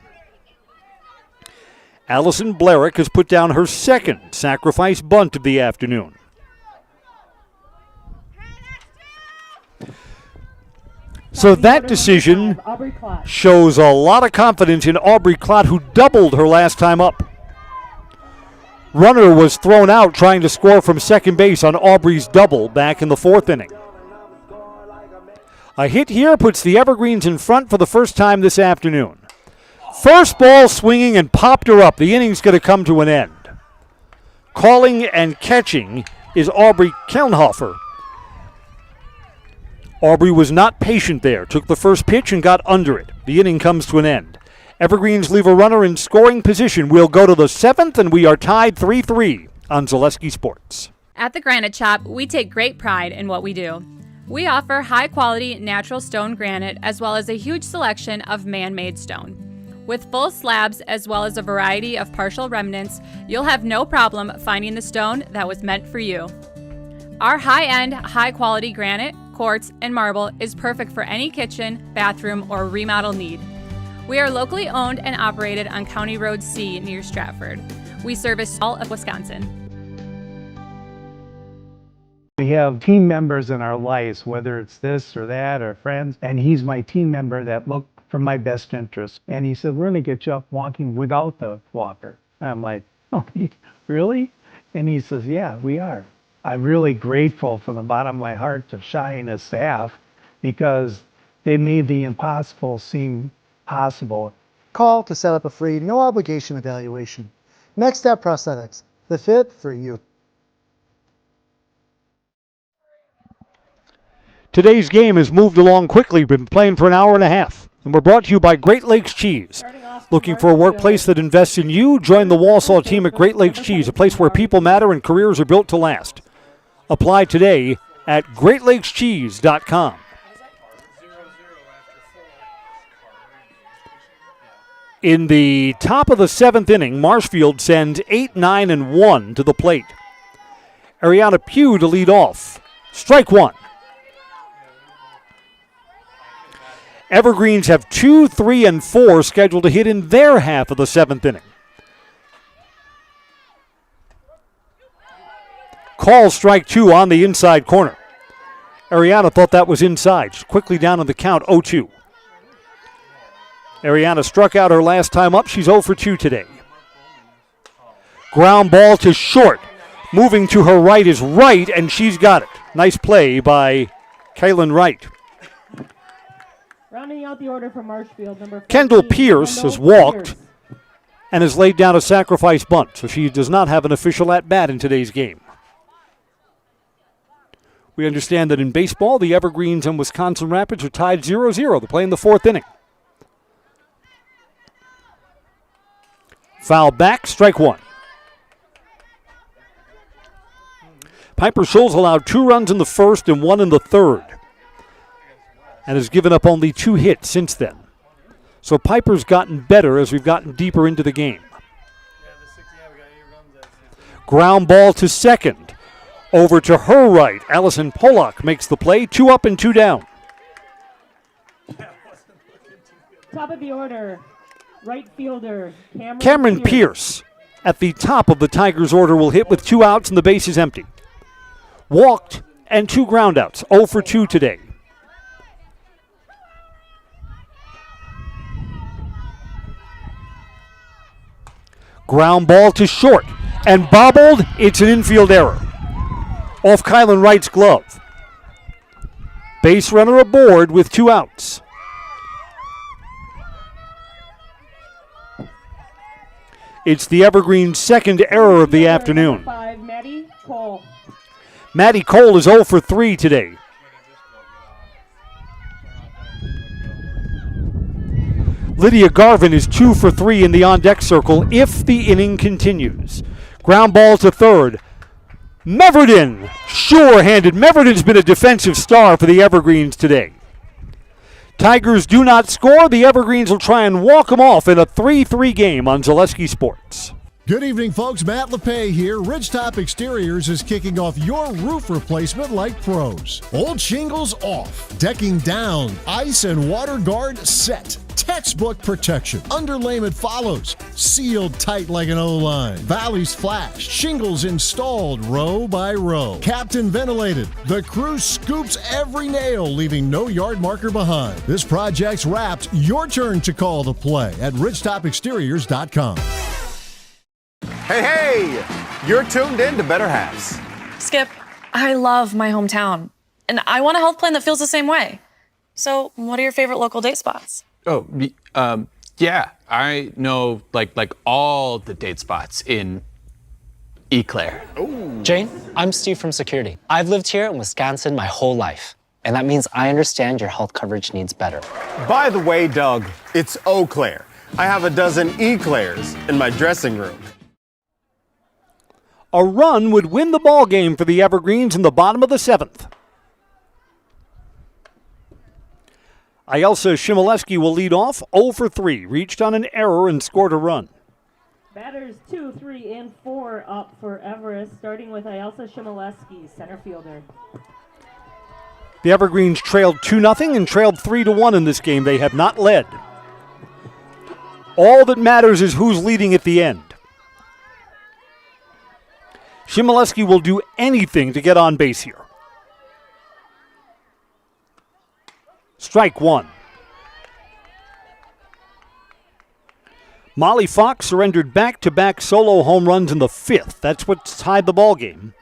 Allison Blarick has put down her second sacrifice bunt of the afternoon. So that decision shows a lot of confidence in Aubrey Klatt, who doubled her last time up. Runner was thrown out trying to score from second base on Aubrey's double back in the 4th inning. A hit here puts the Evergreens in front for the first time this afternoon. First ball swinging and popped her up. The inning's going to come to an end. Calling and catching is Aubrey Kelnhofer. Aubrey was not patient there. Took the first pitch and got under it. The inning comes to an end. Evergreens leave a runner in scoring position. We'll go to the 7th, and we are tied 3-3 on Zaleski Sports. At the Granite Shop, we take great pride in what we do. We offer high-quality natural stone granite as well as a huge selection of man-made stone. With full slabs as well as a variety of partial remnants, you'll have no problem finding the stone that was meant for you. Our high-end, high-quality granite, quartz, and marble is perfect for any kitchen, bathroom, or remodel need. We are locally owned and operated on County Road C near Stratford. We service all of Wisconsin. We have team members in our lives, whether it's this or that or friends, and he's my team member that look for my best interest. And he said, we're going to get you up walking without the walker. I'm like, oh, really? And he says, yeah, we are. I'm really grateful from the bottom of my heart to Shai and his staff because they made the impossible seem possible. Call to set up a free, no obligation evaluation. Next Step Prosthetics, the fit for you. Today's game has moved along quickly. We've been playing for an hour and a half. And we're brought to you by Great Lakes Cheese. Looking for a workplace that invests in you? Join the Walsall team at Great Lakes Cheese, a place where people matter and careers are built to last. Apply today at greatlakescheese.com. In the top of the 7th inning, Marshfield sends 8, 9, and 1 to the plate. Ariana Pugh to lead off. Strike 1. Evergreens have 2, 3, and 4 scheduled to hit in their half of the 7th inning. Call strike 2 on the inside corner. Ariana thought that was inside. She's quickly down on the count, 0-2. Ariana struck out her last time up. She's 0 for 2 today. Ground ball to short. Moving to her right is Wright, and she's got it. Nice play by Kaylin Wright. Rounding out the order for Marshfield, number 14, Kendall Pierce has walked and has laid down a sacrifice bunt, so she does not have an official at-bat in today's game. We understand that in baseball, the Evergreens and Wisconsin Rapids are tied 0-0. They're playing the 4th inning. Foul back, strike 1. Piper Scholes allowed 2 runs in the 1st and 1 in the 3rd, and has given up only 2 hits since then. So Piper's gotten better as we've gotten deeper into the game. Ground ball to second. Over to her right. Allison Pollock makes the play. 2 up and 2 down. Top of the order, right fielder Cameron Pierce at the top of the Tigers' order will hit with 2 outs and the base is empty. Walked and 2 groundouts. 0 for 2 today. Ground ball to short and bobbled. It's an infield error. Off Kylan Wright's glove. Base runner aboard with 2 outs. It's the Evergreen's second error of the afternoon. 5, Maddie Cole. Maddie Cole is 0 for 3 today. Lydia Garvin is 2 for 3 in the on-deck circle if the inning continues. Ground ball to third. Meverden, sure-handed. Meverden's been a defensive star for the Evergreens today. Tigers do not score. The Evergreens will try and walk them off in a 3-3 game on Zaleski Sports. Good evening, folks. Matt LePay here. Ridgetop Exteriors is kicking off your roof replacement like pros. Old shingles off, decking down, ice and water guard set. Textbook protection. Underlayment follows. Sealed tight like an O-line. Valleys flashed. Shingles installed row by row. Captain ventilated. The crew scoops every nail, leaving no yard marker behind. This project's wrapped. Your turn to call the play at ridgetopexteriors.com. Hey, you're tuned in to Better Halves. Skip, I love my hometown, and I want a health plan that feels the same way. So, what are your favorite local date spots? Oh, yeah, I know like all the date spots in Eau Claire. Jane, I'm Steve from security. I've lived here in Wisconsin my whole life, and that means I understand your health coverage needs better. By the way, Doug, it's Eau Claire. I have a dozen Eclairs in my dressing room. A run would win the ball game for the Evergreens in the bottom of the 7th. Ayelsa Shimoleski will lead off 0 for 3, reached on an error and scored a run. Batters 2, 3, and 4 up for Everest, starting with Ayelsa Shimoleski, center fielder. The Evergreens trailed 2-0 and trailed 3-1 in this game. They have not led. All that matters is who's leading at the end. Shimoleski will do anything to get on base here. Strike 1. Molly Fox surrendered back-to-back solo home runs in the 5th. That's what tied the ball game.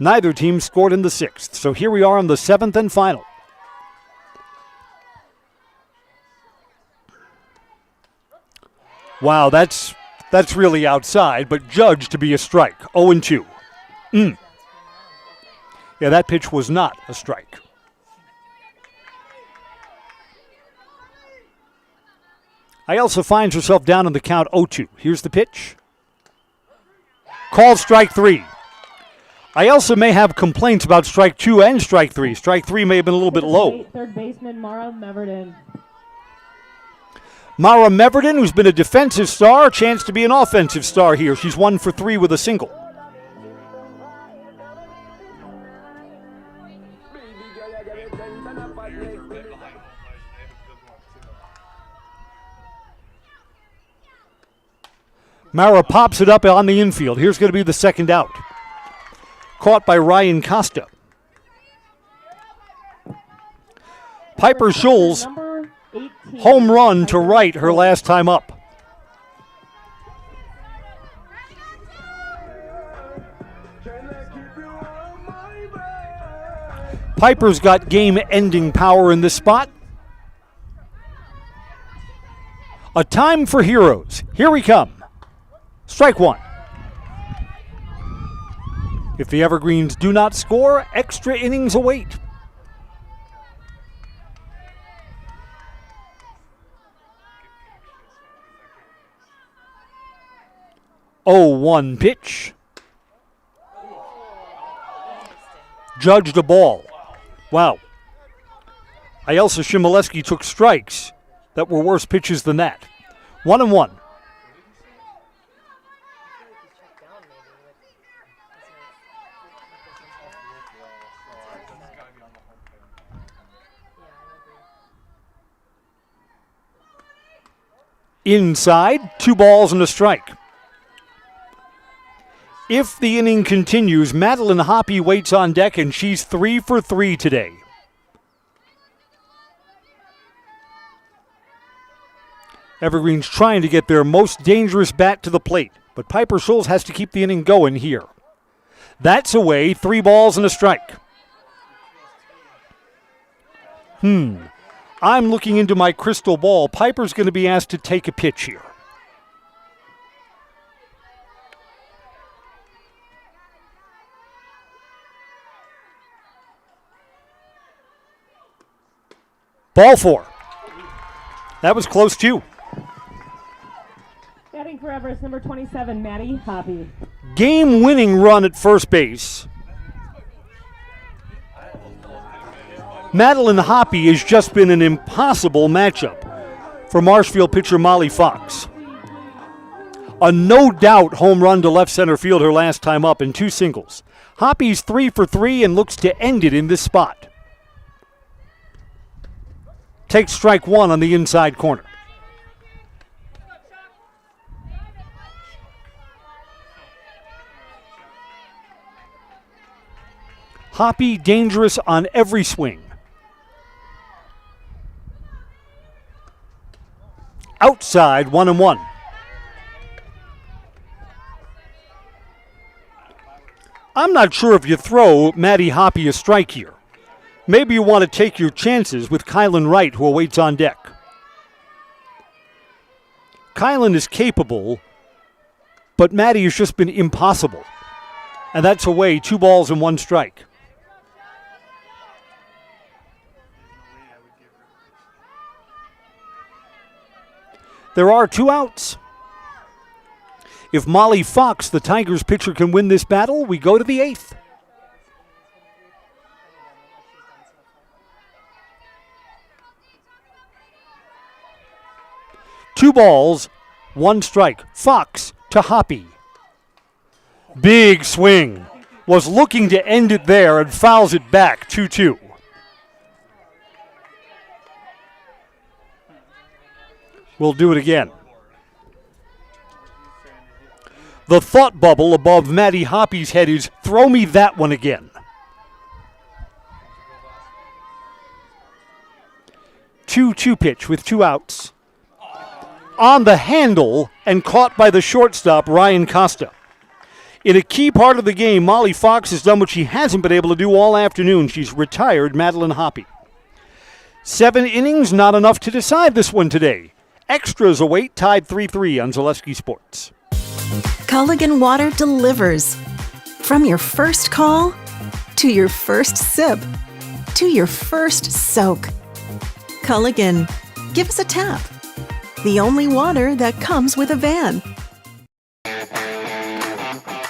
Neither team scored in the 6th. So here we are on the 7th and final. Wow, that's really outside, but judged to be a strike. 0-2. Yeah, that pitch was not a strike. Ayelsa finds herself down in the count 0-2. Here's the pitch. Called strike 3. Ayelsa may have complaints about strike 2 and strike 3. Strike 3 may have been a little bit low. Third baseman Mara Meverden. Mara Meverden, who's been a defensive star, a chance to be an offensive star here. She's 1 for 3 with a single. Mara pops it up on the infield. Here's going to be the second out. Caught by Ryan Costa. Piper Schulz, home run to right her last time up. Piper's got game-ending power in this spot. A time for heroes. Here we come. Strike 1. If the Evergreens do not score, extra innings await. 0-1 pitch. Judged a ball. Wow. Ayelsa Shimoleski took strikes that were worse pitches than that. 1-1. Inside, 2 balls and a strike. If the inning continues, Madeline Hoppy waits on deck, and she's 3 for 3 today. Evergreen's trying to get their most dangerous bat to the plate, but Piper Schulz has to keep the inning going here. That's away, 3 balls and a strike. I'm looking into my crystal ball. Piper's going to be asked to take a pitch here. Ball 4. That was close too. Batting for Everest, number 27, Maddie Hoppy. Game-winning run at first base. Madeline Hoppy has just been an impossible matchup for Marshfield pitcher Molly Fox. A no-doubt home run to left center field her last time up in 2 singles. Hoppy's 3 for 3 and looks to end it in this spot. Takes strike 1 on the inside corner. Hoppy dangerous on every swing. Outside, 1-1. I'm not sure if you throw Maddie Hoppy a strike here. Maybe you want to take your chances with Kylan Wright, who awaits on deck. Kylan is capable, but Maddie has just been impossible. And that's away, 2 balls and 1 strike. There are 2 outs. If Molly Fox, the Tigers pitcher, can win this battle, we go to the 8th. Two balls, 1 strike. Fox to Hoppy. Big swing. Was looking to end it there and fouls it back, 2-2. We'll do it again. The thought bubble above Maddie Hoppy's head is, throw me that one again. 2-2 pitch with 2 outs. On the handle and caught by the shortstop, Ryan Costa. In a key part of the game, Molly Fox has done what she hasn't been able to do all afternoon. She's retired Madeline Hoppy. 7 innings, not enough to decide this one today. Extras await, tied 3-3 on Zaleski Sports. Culligan Water delivers. From your first call, to your first sip, to your first soak. Culligan, give us a tap. The only water that comes with a van.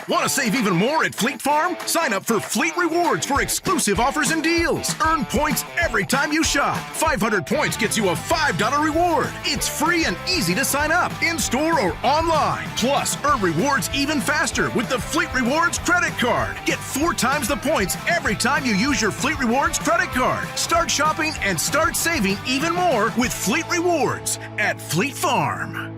Want to save even more at Fleet Farm? Sign up for Fleet Rewards for exclusive offers and deals. Earn points every time you shop. 500 points gets you a $5 reward. It's free and easy to sign up, in-store or online. Plus, earn rewards even faster with the Fleet Rewards credit card. Get 4 times the points every time you use your Fleet Rewards credit card. Start shopping and start saving even more with Fleet Rewards at Fleet Farm.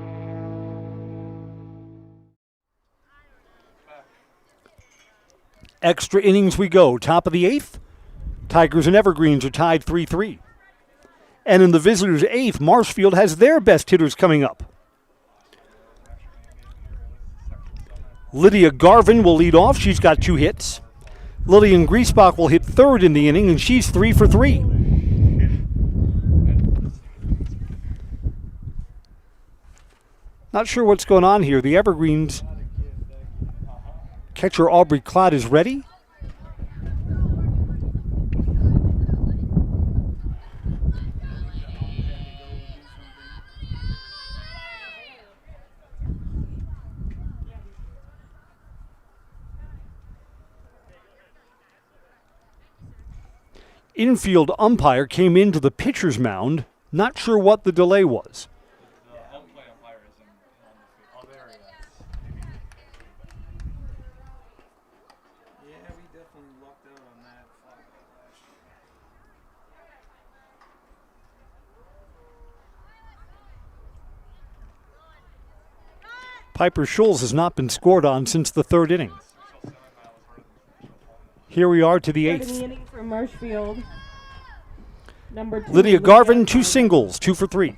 Extra innings we go. Top of the 8th. Tigers and Evergreens are tied 3-3. And in the visitors' 8th, Marshfield has their best hitters coming up. Lydia Garvin will lead off. She's got 2 hits. Lillian Griesbach will hit 3rd in the inning, and she's 3 for 3. Not sure what's going on here. The Evergreens catcher Aubrey Clott is ready. Infield umpire came into the pitcher's mound. Not sure what the delay was. Piper Schulz has not been scored on since the 3rd inning. Here we are to the 8th. The inning for Marshfield. Number 2, Lydia Garvin, 2 singles, 2 for 3.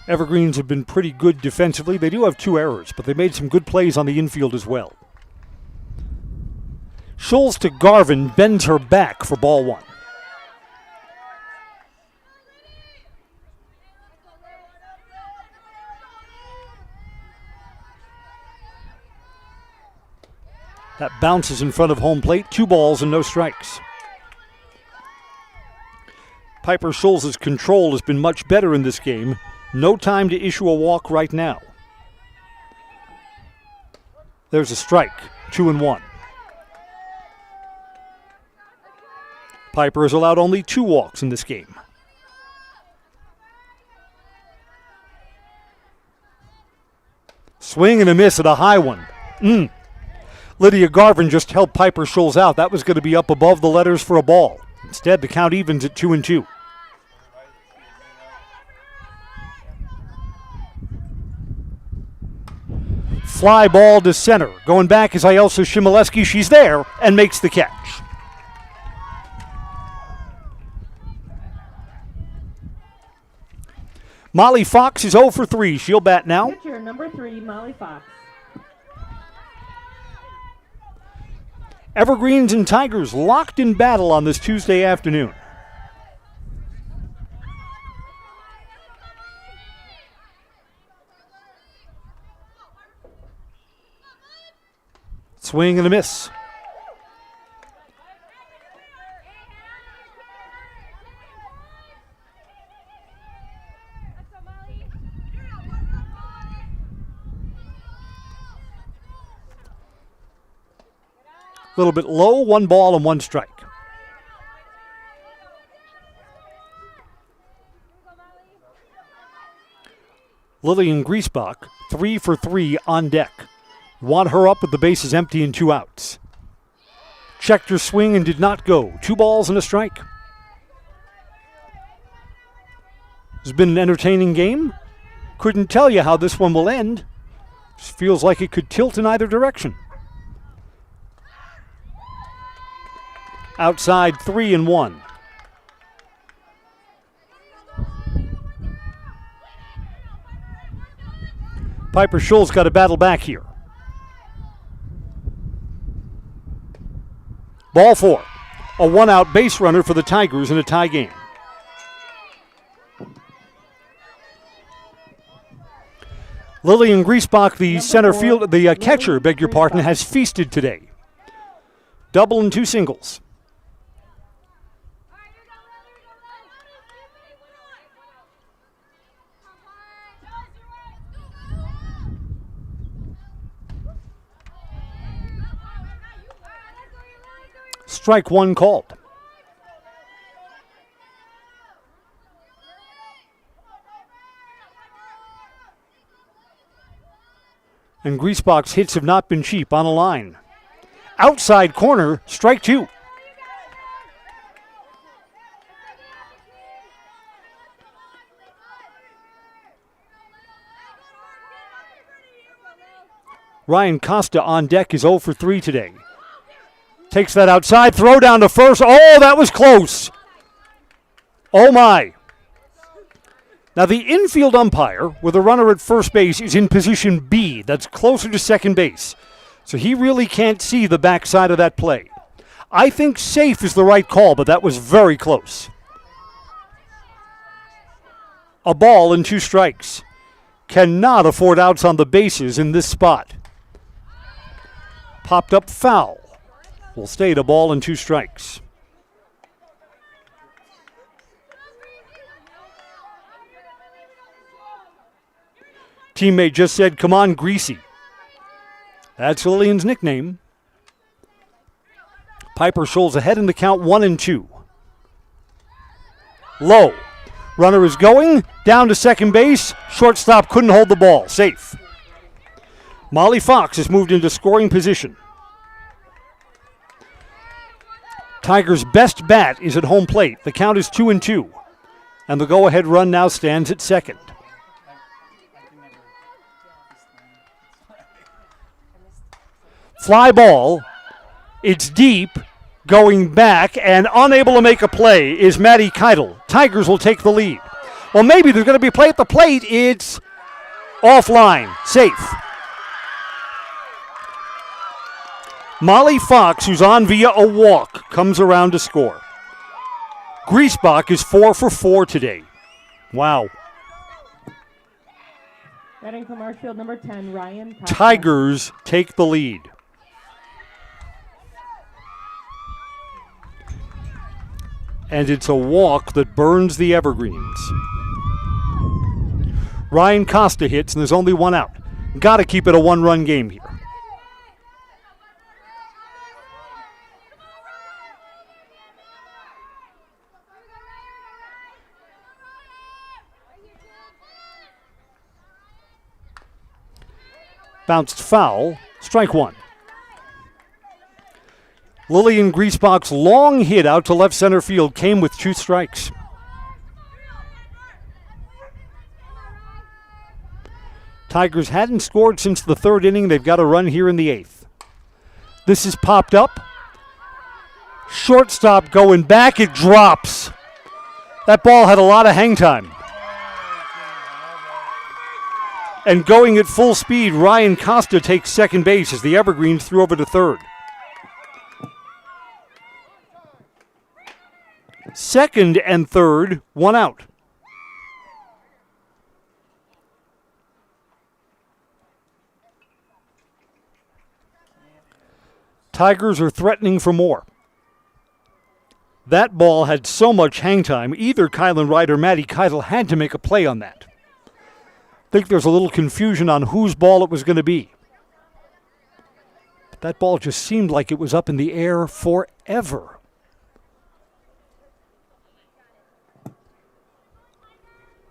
Evergreens have been pretty good defensively. They do have 2 errors, but they made some good plays on the infield as well. Scholes to Garvin, bends her back for ball 1. That bounces in front of home plate. 2 balls and no strikes. Piper Scholes' control has been much better in this game. No time to issue a walk right now. There's a strike. 2-1. Piper has allowed only 2 walks in this game. Swing and a miss at a high one. Lydia Garvin just helped Piper Scholes out. That was going to be up above the letters for a ball. Instead, the count evens at 2-2. Fly ball to center. Going back is Ielsa Shimoleski. She's there and makes the catch. Molly Fox is 0 for 3. She'll bat now. Pitcher number 3, Molly Fox. Evergreens and Tigers locked in battle on this Tuesday afternoon. Swing and a miss. A little bit low, 1 ball and 1 strike. Lillian Griesbach, 3 for 3 on deck. Want her up with the bases empty and 2 outs. Checked her swing and did not go. 2 balls and a strike. It's been an entertaining game. Couldn't tell you how this one will end. Just feels like it could tilt in either direction. Outside 3-1. Piper Scholes got a battle back here. Ball 4. A 1-out base runner for the Tigers in a tie game. Lillian Griesbach, the catcher, beg your pardon, has feasted today. Double and 2 singles. Strike 1 called. And Griesbach's hits have not been cheap on a line. Outside corner, strike 2. Ryan Costa on deck is 0 for 3 today. Takes that outside, throw down to first. Oh, that was close. Oh, my. Now, the infield umpire with a runner at first base is in position B. That's closer to second base. So he really can't see the backside of that play. I think safe is the right call, but that was very close. A ball and 2 strikes. Cannot afford outs on the bases in this spot. Popped up foul. Will stay to ball and 2 strikes. Teammate just said, "Come on, Greasy." That's Lillian's nickname. Piper Scholes ahead in the count, 1-2. Low. Runner is going, down to second base. Shortstop couldn't hold the ball. Safe. Molly Fox has moved into scoring position. Tigers' best bat is at home plate. The count is 2-2. And the go-ahead run now stands at second. Fly ball. It's deep. Going back and unable to make a play is Maddie Keitel. Tigers will take the lead. Well, maybe there's going to be a play at the plate. It's offline. Safe. Molly Fox, who's on via a walk, comes around to score. Griesbach is 4 for 4 today. Wow. Batting for Marshfield, number 10, Ryan Costa. Tigers take the lead. And it's a walk that burns the Evergreens. Ryan Costa hits, and there's only one out. Got to keep it a one-run game here. Bounced foul, strike one. Lillian Griesbach's long hit out to left center field came with 2 strikes. Tigers hadn't scored since the 3rd inning. They've got a run here in the 8th. This is popped up. Shortstop going back. It drops. That ball had a lot of hang time. And going at full speed, Ryan Costa takes second base as the Evergreens threw over to third. Second and third, one out. Tigers are threatening for more. That ball had so much hang time, either Kylan Wright or Maddie Keitel had to make a play on that. I think there's a little confusion on whose ball it was going to be. But that ball just seemed like it was up in the air forever.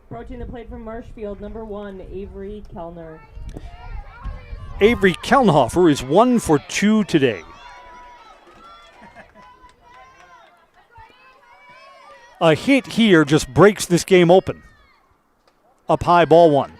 Approaching the plate from Marshfield, number 1, Avery Kellner. Avery Kelnhofer is 1 for 2 today. A hit here just breaks this game open. Up high, ball 1.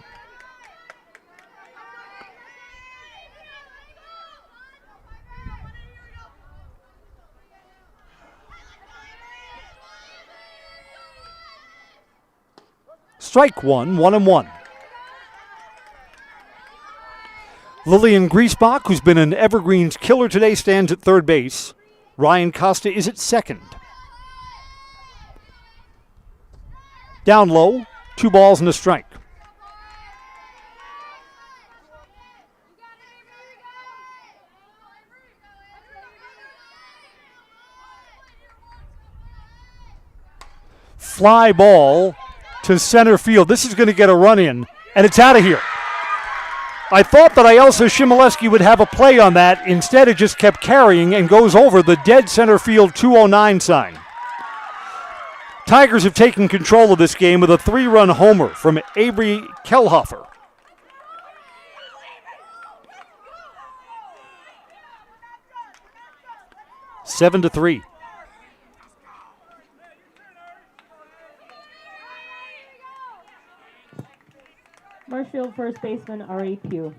Strike 1, 1-1. Lillian Griesbach, who's been an Evergreens killer today, stands at third base. Ryan Costa is at second. Down low, 2 balls and a strike. Fly ball to center field. This is going to get a run in, and it's out of here. I thought that Ayelsa Shimoleski would have a play on that. Instead, it just kept carrying and goes over the dead center field 209 sign. Tigers have taken control of this game with a 3-run homer from Avery Kelhofer. Seven to 3. Marshfield first baseman R.A. Pugh.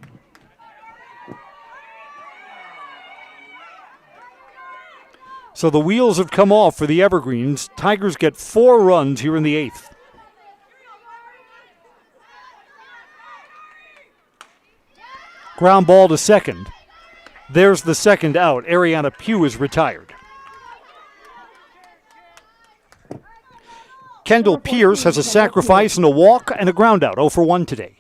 So the wheels have come off for the Evergreens. Tigers get 4 runs here in the 8th. Ground ball to second. There's the second out. Ariana Pugh is retired. Kendall Pierce has a sacrifice and a walk and a ground out. 0 for 1 today.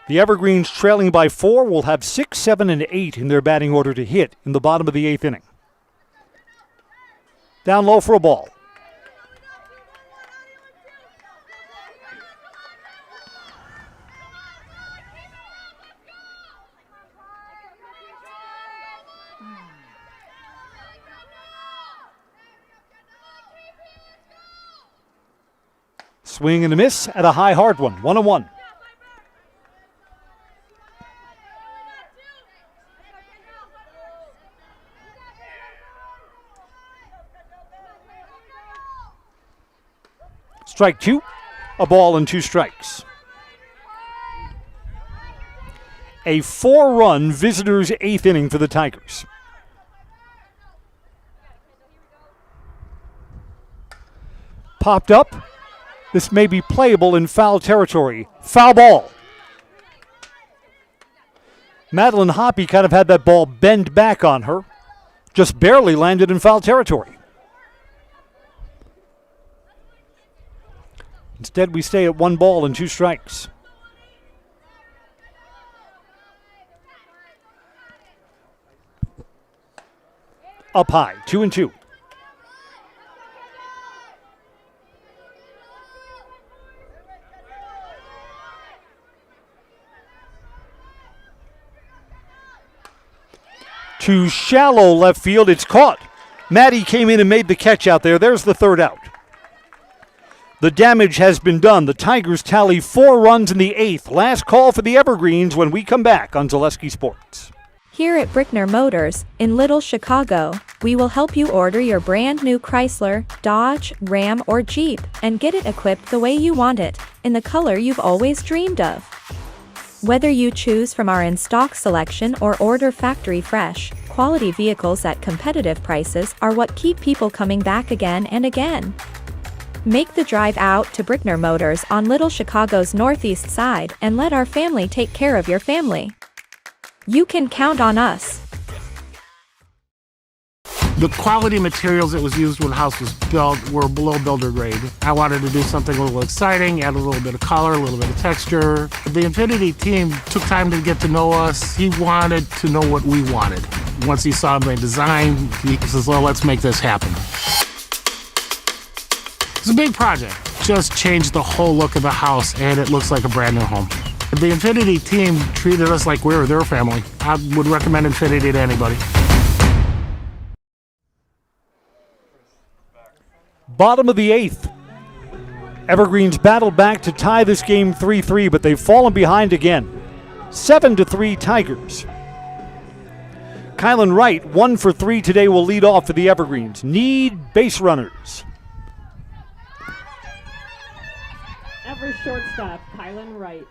The Evergreens, trailing by 4, will have 6, 7, and 8 in their batting order to hit in the bottom of the 8th inning. Down low for a ball. Swing and a miss at a high, hard one. 1-1. Strike 2, a ball and 2 strikes. A 4-run visitors' 8th inning for the Tigers. popped up. This may be playable in foul territory. Foul ball. Madeline Hoppy kind of had that ball bend back on her. Just barely landed in foul territory. Instead, we stay at 1 ball and 2 strikes. Up high, 2-2. To shallow left field, it's caught. Maddie came in and made the catch out there. There's the 3rd out. The damage has been done. The Tigers tally 4 runs in the 8th. Last call for the Evergreens when we come back on Zaleski Sports. Here at Brickner Motors, in Little Chicago, we will help you order your brand new Chrysler, Dodge, Ram, or Jeep and get it equipped the way you want it, in the color you've always dreamed of. Whether you choose from our in-stock selection or order factory fresh, quality vehicles at competitive prices are what keep people coming back again and again. Make the drive out to Brickner Motors on Little Chicago's northeast side and let our family take care of your family. You can count on us. The quality materials that was used when the house was built were below builder grade. I wanted to do something a little exciting, add a little bit of color, a little bit of texture. The Infinity team took time to get to know us. He wanted to know what we wanted. Once he saw my design, he says, well, let's make this happen. It's a big project. Just changed the whole look of the house, and it looks like a brand new home. The Infinity team treated us like we were their family. I would recommend Infinity to anybody. Bottom of the 8th. Evergreens battled back to tie this game 3-3, but they've fallen behind again. 7-3 Tigers. Kylan Wright, 1 for 3 today, will lead off for the Evergreens. Need base runners. Everest shortstop, Kylan Wright.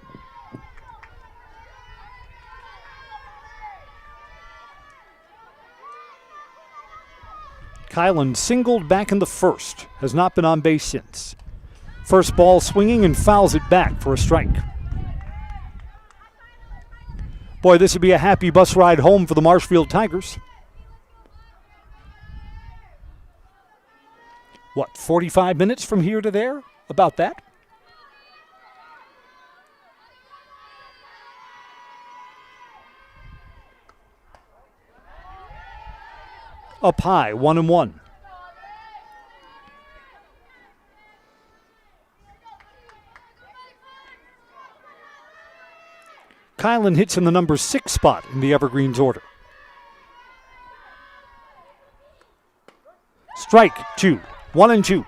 Kylan singled back in the 1st. Has not been on base since. First ball swinging and fouls it back for a strike. Boy, this would be a happy bus ride home for the Marshfield Tigers. What, 45 minutes from here to there? About that? Up high, 1-1. Kylan hits in the number 6 spot in the Evergreens order. Strike 2, 1-2.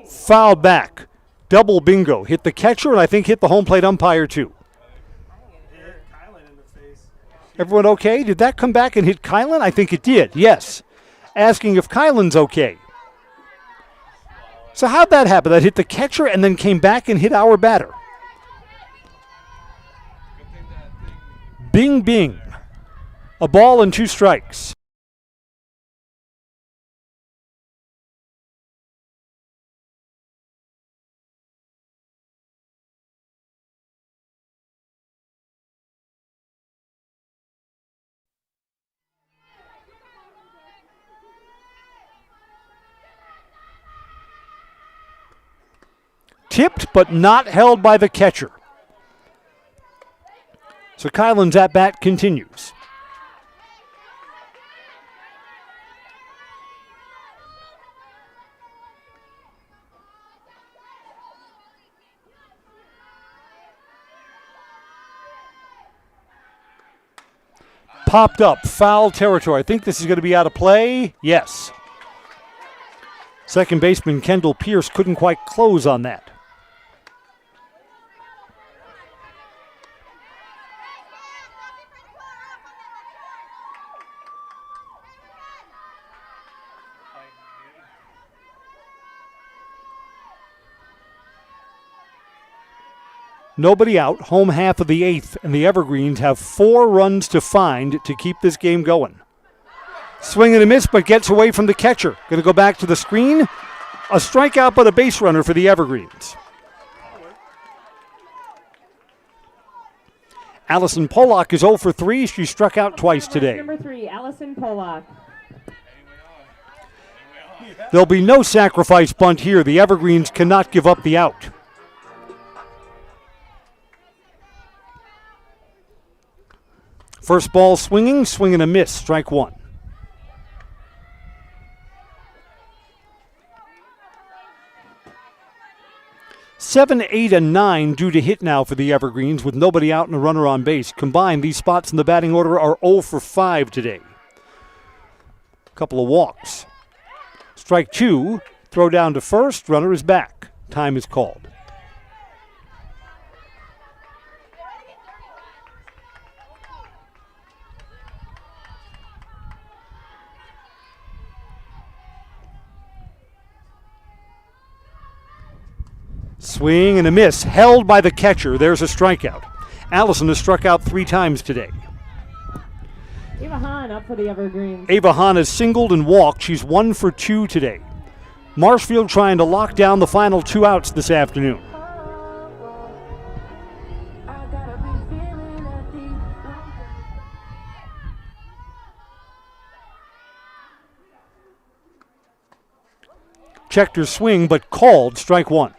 Foul back. Double bingo. Hit the catcher and I think hit the home plate umpire too. Everyone okay? Did that come back and hit Kylan? I think it did, yes. Asking if Kylan's okay. So how'd that happen? That hit the catcher and then came back and hit our batter. Bing, bing. A ball and 2 strikes. Tipped but not held by the catcher. So Kylan's at-bat continues. Popped up, foul territory. I think this is going to be out of play. Yes. Second baseman Kendall Pierce couldn't quite close on that. Nobody out, home half of the 8th, and the Evergreens have 4 runs to find to keep this game going. Swing and a miss, but gets away from the catcher. Going to go back to the screen. A strikeout, but a base runner for the Evergreens. Allison Pollock is 0 for 3. She struck out twice today. Number 3, Allison Pollock. There'll be no sacrifice bunt here. The Evergreens cannot give up the out. First ball swinging, swing and a miss, strike 1. Seven, 8, and 9 due to hit now for the Evergreens with nobody out and a runner on base. Combined, these spots in the batting order are 0 for 5 today. A couple of walks. Strike 2, throw down to first, runner is back. Time is called. Swing and a miss, held by the catcher. There's a strikeout. Allison has struck out 3 times today. Ava Hahn up for the Evergreens. Ava Hahn has singled and walked. She's 1 for 2 today. Marshfield trying to lock down the final 2 outs this afternoon. Checked her swing, but called strike 1.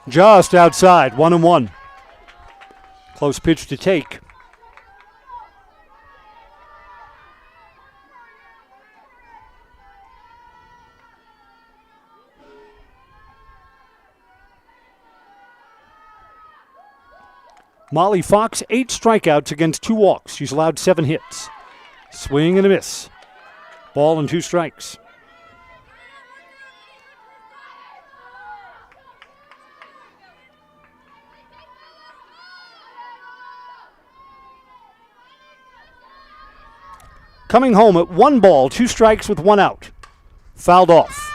Just outside, 1-1. Close pitch to take. Molly Fox, 8 strikeouts against 2 walks. She's allowed 7 hits. Swing and a miss. Ball and 2 strikes. Coming home at 1 ball, 2 strikes with 1 out. Fouled off.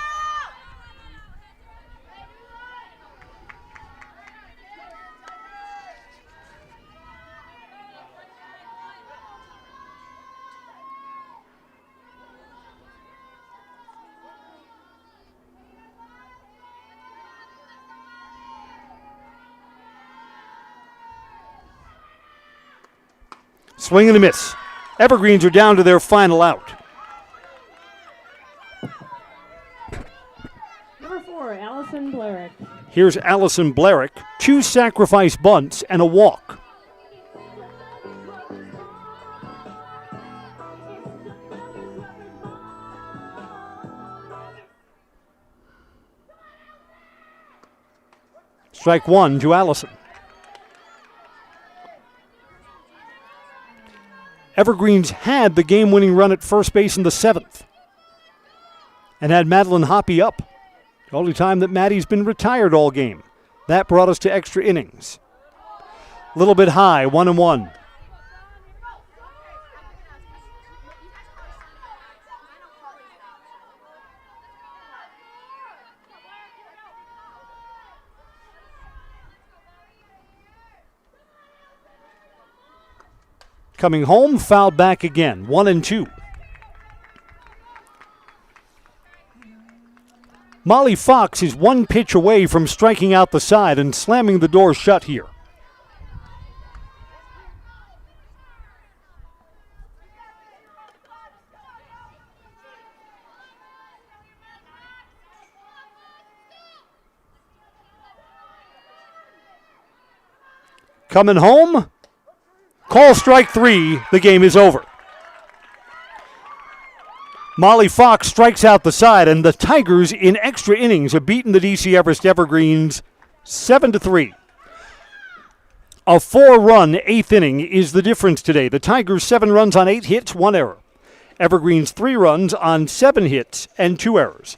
Swing and a miss. Evergreens are down to their final out. Number 4, Allison Blarick. Here's Allison Blarick. 2 sacrifice bunts and a walk. Strike 1 to Allison. Evergreens had the game-winning run at first base in the 7th and had Madeline Hoppy up. The only time that Maddie's been retired all game. That brought us to extra innings. A little bit high, 1-1. Coming home, fouled back again, 1-2. Molly Fox is 1 pitch away from striking out the side and slamming the door shut here. Coming home. Call strike 3. The game is over. Molly Fox strikes out the side, and the Tigers in extra innings have beaten the DC Everest Evergreens 7-3. A 4-run 8th inning is the difference today. The Tigers 7 runs on 8 hits, 1 error. Evergreens 3 runs on 7 hits and 2 errors.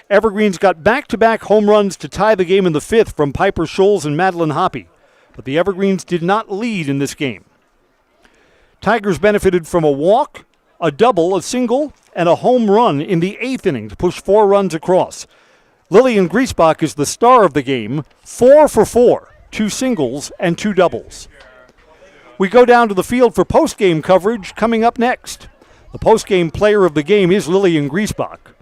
Evergreens got back-to-back home runs to tie the game in the 5th from Piper Scholes and Madeline Hoppy. but the Evergreens did not lead in this game. Tigers benefited from a walk, a double, a single, and a home run in the 8th inning to push 4 runs across. Lillian Griesbach is the star of the game, 4 for 4, 2 singles and 2 doubles. We go down to the field for postgame coverage coming up next. The postgame player of the game is Lillian Griesbach.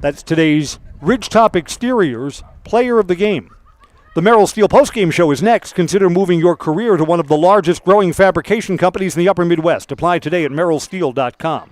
That's today's Ridgetop Exteriors Player of the Game. The Merrill Steel postgame show is next. Consider moving your career to one of the largest growing fabrication companies in the upper Midwest. Apply today at merrillsteel.com.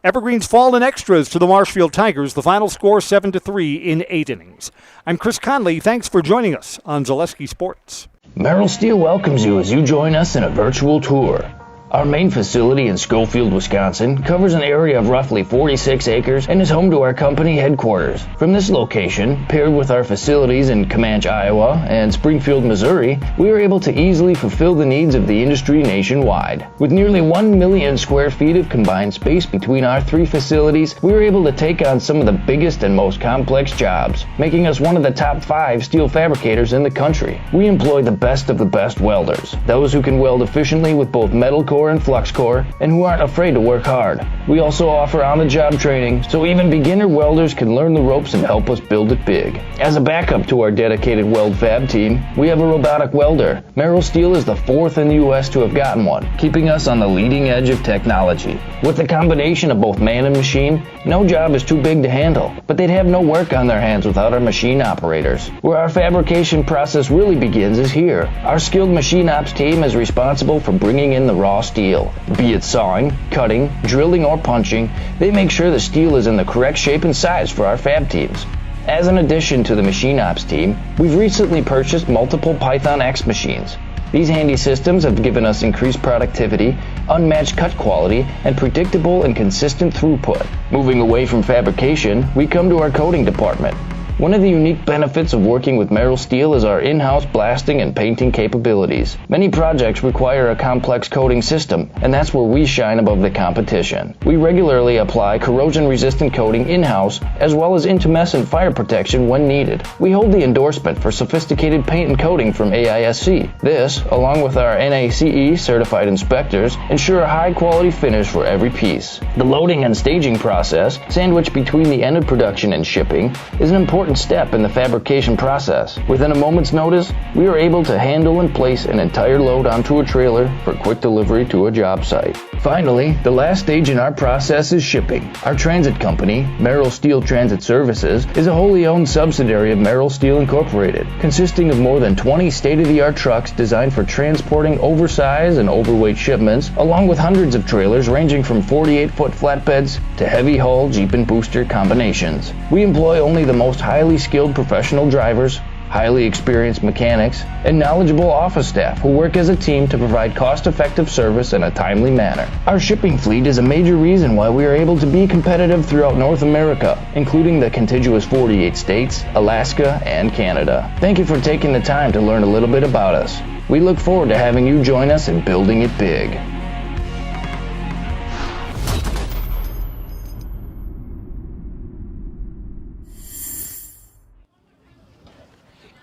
Evergreens fall in extras to the Marshfield Tigers. The final score 7-3 in 8 innings. I'm Chris Conley. Thanks for joining us on Zaleski Sports. Merrill Steel welcomes you as you join us in a virtual tour. Our main facility in Schofield, Wisconsin covers an area of roughly 46 acres and is home to our company headquarters. From this location, paired with our facilities in Comanche, Iowa and Springfield, Missouri, we are able to easily fulfill the needs of the industry nationwide. With nearly 1 million square feet of combined space between our 3 facilities, we are able to take on some of the biggest and most complex jobs, making us one of the top 5 steel fabricators in the country. We employ the best of the best welders, those who can weld efficiently with both metal core and flux core, and who aren't afraid to work hard. We also offer on-the-job training, so even beginner welders can learn the ropes and help us build it big. As a backup to our dedicated weld fab team, we have a robotic welder. Merrill Steel is the 4th in the U.S. to have gotten one, keeping us on the leading edge of technology. With the combination of both man and machine, no job is too big to handle, but they'd have no work on their hands without our machine operators. Where our fabrication process really begins is here. Our skilled machine ops team is responsible for bringing in the raw steel. Be it sawing, cutting, drilling, or punching, they make sure the steel is in the correct shape and size for our fab teams. As an addition to the machine ops team, we've recently purchased multiple Python X machines. These handy systems have given us increased productivity, unmatched cut quality, and predictable and consistent throughput. Moving away from fabrication, we come to our coating department. One of the unique benefits of working with Merrill Steel is our in-house blasting and painting capabilities. Many projects require a complex coating system, and that's where we shine above the competition. We regularly apply corrosion-resistant coating in-house, as well as intumescent fire protection when needed. We hold the endorsement for sophisticated paint and coating from AISC. This, along with our NACE certified inspectors, ensure a high-quality finish for every piece. The loading and staging process, sandwiched between the end of production and shipping, is an important step in the fabrication process. Within a moment's notice, we are able to handle and place an entire load onto a trailer for quick delivery to a job site. Finally, the last stage in our process is shipping. Our transit company, Merrill Steel Transit Services, is a wholly owned subsidiary of Merrill Steel Incorporated, consisting of more than 20 state-of-the-art trucks designed for transporting oversized and overweight shipments, along with hundreds of trailers ranging from 48-foot flatbeds to heavy-hull Jeep and booster combinations. We employ only the most highly skilled professional drivers, highly experienced mechanics, and knowledgeable office staff who work as a team to provide cost-effective service in a timely manner. Our shipping fleet is a major reason why we are able to be competitive throughout North America, including the contiguous 48 states, Alaska, and Canada. Thank you for taking the time to learn a little bit about us. We look forward to having you join us in building it big.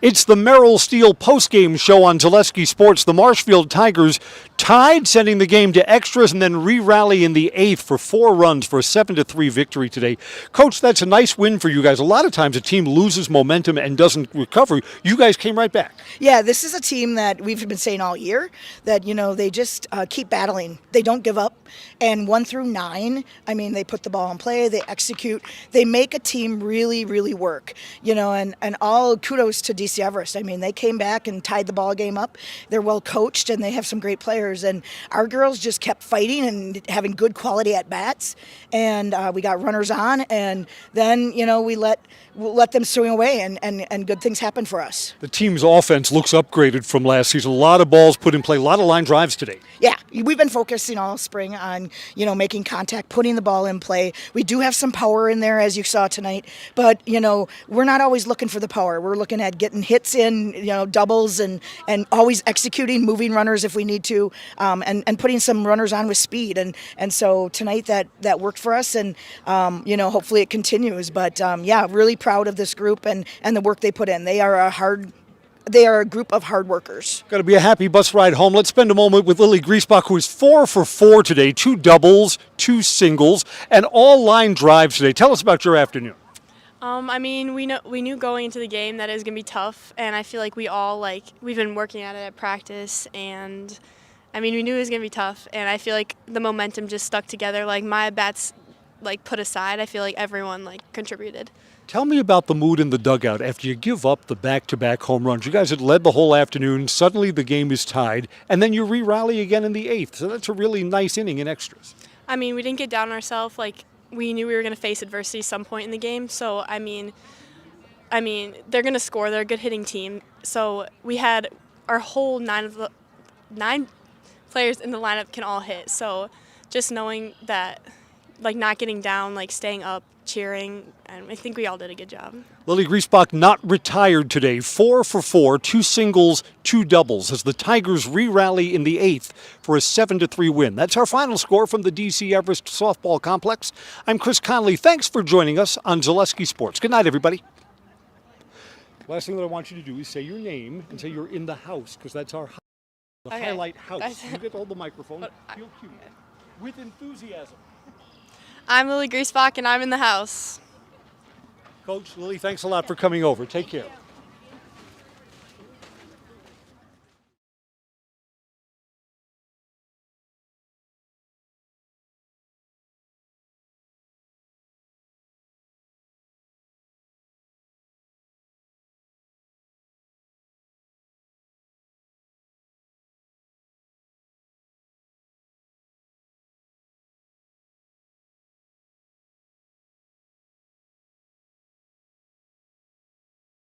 It's the Merrill Steel postgame show on Zaleski Sports. The Marshfield Tigers tied, sending the game to extras, and then re-rally in the 8th for 4 runs for a 7-3 victory today. Coach, that's a nice win for you guys. A lot of times a team loses momentum and doesn't recover. You guys came right back. Yeah, this is a team that we've been saying all year that, they just keep battling. They don't give up. And 1 through 9, they put the ball in play, they execute, they make a team really, really work. And all kudos to DC Everest. They came back and tied the ball game up. They're well coached and they have some great players. And our girls just kept fighting and having good quality at bats. And we got runners on. And then, we let them swing away and good things happen for us. The team's offense looks upgraded from last season. A lot of balls put in play, a lot of line drives today. Yeah, we've been focusing all spring on, making contact, putting the ball in play. We do have some power in there, as you saw tonight, but, we're not always looking for the power. We're looking at getting hits in, doubles and always executing, moving runners if we need to, and putting some runners on with speed. And so tonight that worked for us, and, hopefully it continues. But, really proud of this group and the work they put in. They are a hard they are a group of hard workers. Got to be a happy bus ride home. Let's spend a moment with Lily Griesbach, who is 4 for 4 today, 2 doubles, 2 singles, and all line drives today. Tell us about your afternoon. I mean, we knew going into the game that it was going to be tough, and I feel like we've been working at it at practice, and I mean, we knew it was going to be tough, and I feel like the momentum just stuck together. Like, my bats, like, put aside, I feel like everyone, like, contributed. Tell me about the mood in the dugout after you give up the back-to-back home runs. You guys had led the whole afternoon. Suddenly the game is tied, and then you re-rally again in the 8th. So that's a really nice inning in extras. I mean, we didn't get down on ourselves. Like, we knew we were going to face adversity some point in the game. So, I mean, they're going to score. They're a good hitting team. So we had our whole 9 players in the lineup can all hit. So just knowing that, like, not getting down, like, staying up, cheering, and I think we all did a good job. Lily Griesbach not retired today, 4 for 4, 2 singles, 2 doubles, as the Tigers re-rally in the 8th for a 7-3 win. That's our final score from the DC Everest Softball Complex. I'm Chris Conley. Thanks for joining us on Zaleski Sports. Good night, everybody. Last thing that I want you to do is say your name and say you're in the house, because that's our highlight house. You get to hold the microphone. Feel cute. With enthusiasm. I'm Lily Griesbach, and I'm in the house. Coach, Lily, thanks a lot for coming over. Take care.